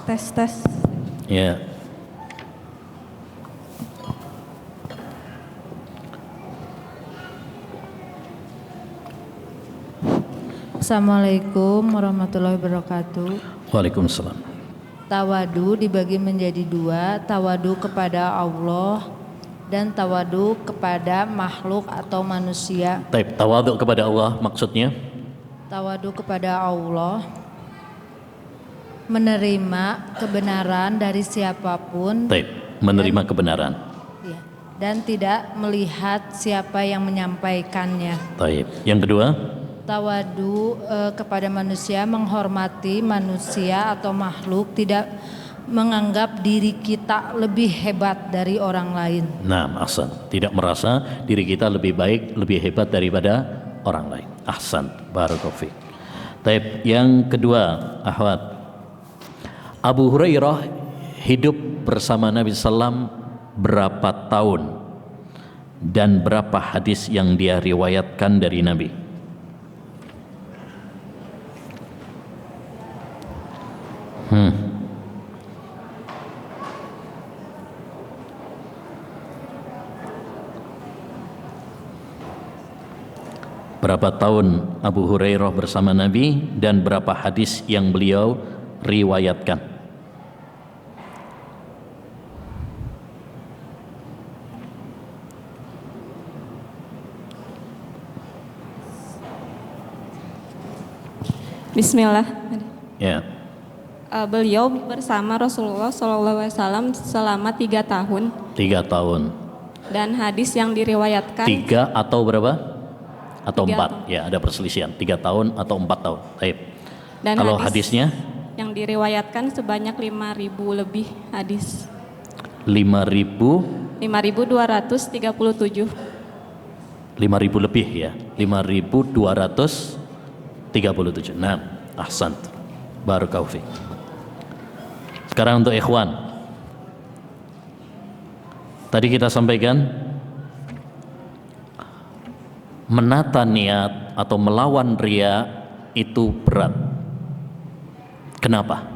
Tes. Ya. Assalamualaikum warahmatullahi wabarakatuh. Waalaikumsalam. Tawadu dibagi menjadi dua, tawadu kepada Allah dan tawadu kepada makhluk atau manusia. Taib, tawadu kepada Allah maksudnya? Tawadu kepada Allah, menerima kebenaran dari siapapun. Taib, menerima kebenaran. Ya, dan tidak melihat siapa yang menyampaikannya. Taib. Yang kedua? Tawadu kepada manusia, menghormati manusia atau makhluk, tidak menganggap diri kita lebih hebat dari orang lain. Nah, ahsan. Tidak merasa diri kita lebih baik, lebih hebat daripada orang lain. Ahsan. Barakallahu fiik. Taib. Yang kedua, akhwat, Abu Hurairah hidup bersama Nabi Sallam berapa tahun dan berapa hadis yang dia riwayatkan dari Nabi? Berapa tahun Abu Hurairah bersama Nabi dan berapa hadis yang beliau riwayatkan? Bismillah. Ya. Beliau bersama Rasulullah SAW selama 3 tahun. 3 tahun. Dan hadis yang diriwayatkan 3 atau berapa? Atau 4? 3 Ya, ada perselisihan. 3 tahun atau 4 tahun. Baik. Dan kalau hadisnya? Yang diriwayatkan sebanyak 5.000 lebih hadis. 5.237. 5.000 lebih ya. 5.237. Nah, ahsan. Barakallahu fiik. Sekarang untuk ikhwan. Tadi kita sampaikan menata niat atau melawan ria itu berat. Kenapa?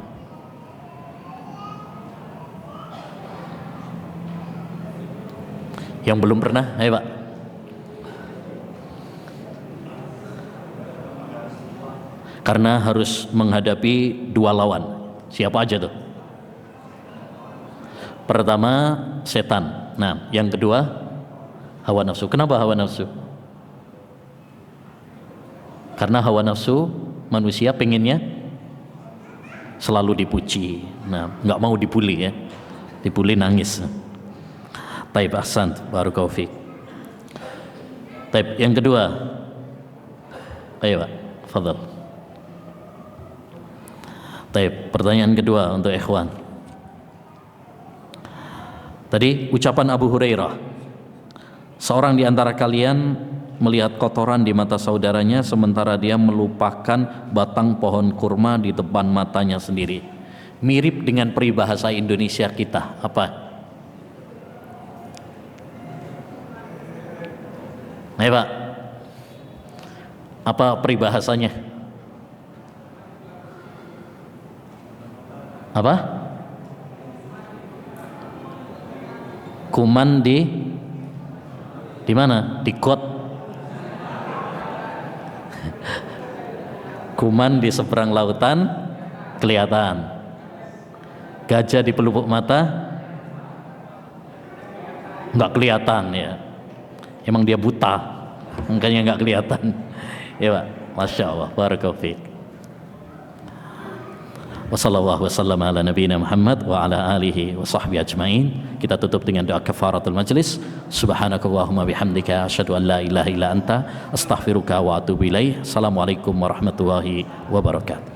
Yang belum pernah, ayo Pak. Karena harus menghadapi 2 lawan. Siapa aja tuh? Pertama setan. Nah, yang kedua hawa nafsu. Kenapa hawa nafsu? Karena hawa nafsu manusia pengennya selalu dipuji. Nah, nggak mau dibully ya. Dibully nangis. Taib ahsan, barakallahu fiik. Taib, yang kedua. Ayo Pak, fadhal. Taib, pertanyaan kedua untuk ikhwan. Tadi ucapan Abu Hurairah, seorang di antara kalian melihat kotoran di mata saudaranya sementara dia melupakan batang pohon kurma di depan matanya sendiri. Mirip dengan peribahasa Indonesia kita. Apa? Ayo Pak, apa peribahasanya? Apa? Kuman di mana? Di got. Kuman di seberang lautan kelihatan. Gajah di pelupuk mata nggak kelihatan ya. Emang dia buta, makanya nggak kelihatan. Ya Pak, masya Allah, barakallahu fiik. Wassallallahu wasallam ala nabiyina Muhammad wa ala alihi wa sahbihi ajmain. Kita tutup dengan doa kafaratul majlis. Subhanakallahumma bihamdika asyhadu an la ilaha illa anta astaghfiruka wa atubu ilaih. Assalamualaikum warahmatullahi wabarakatuh.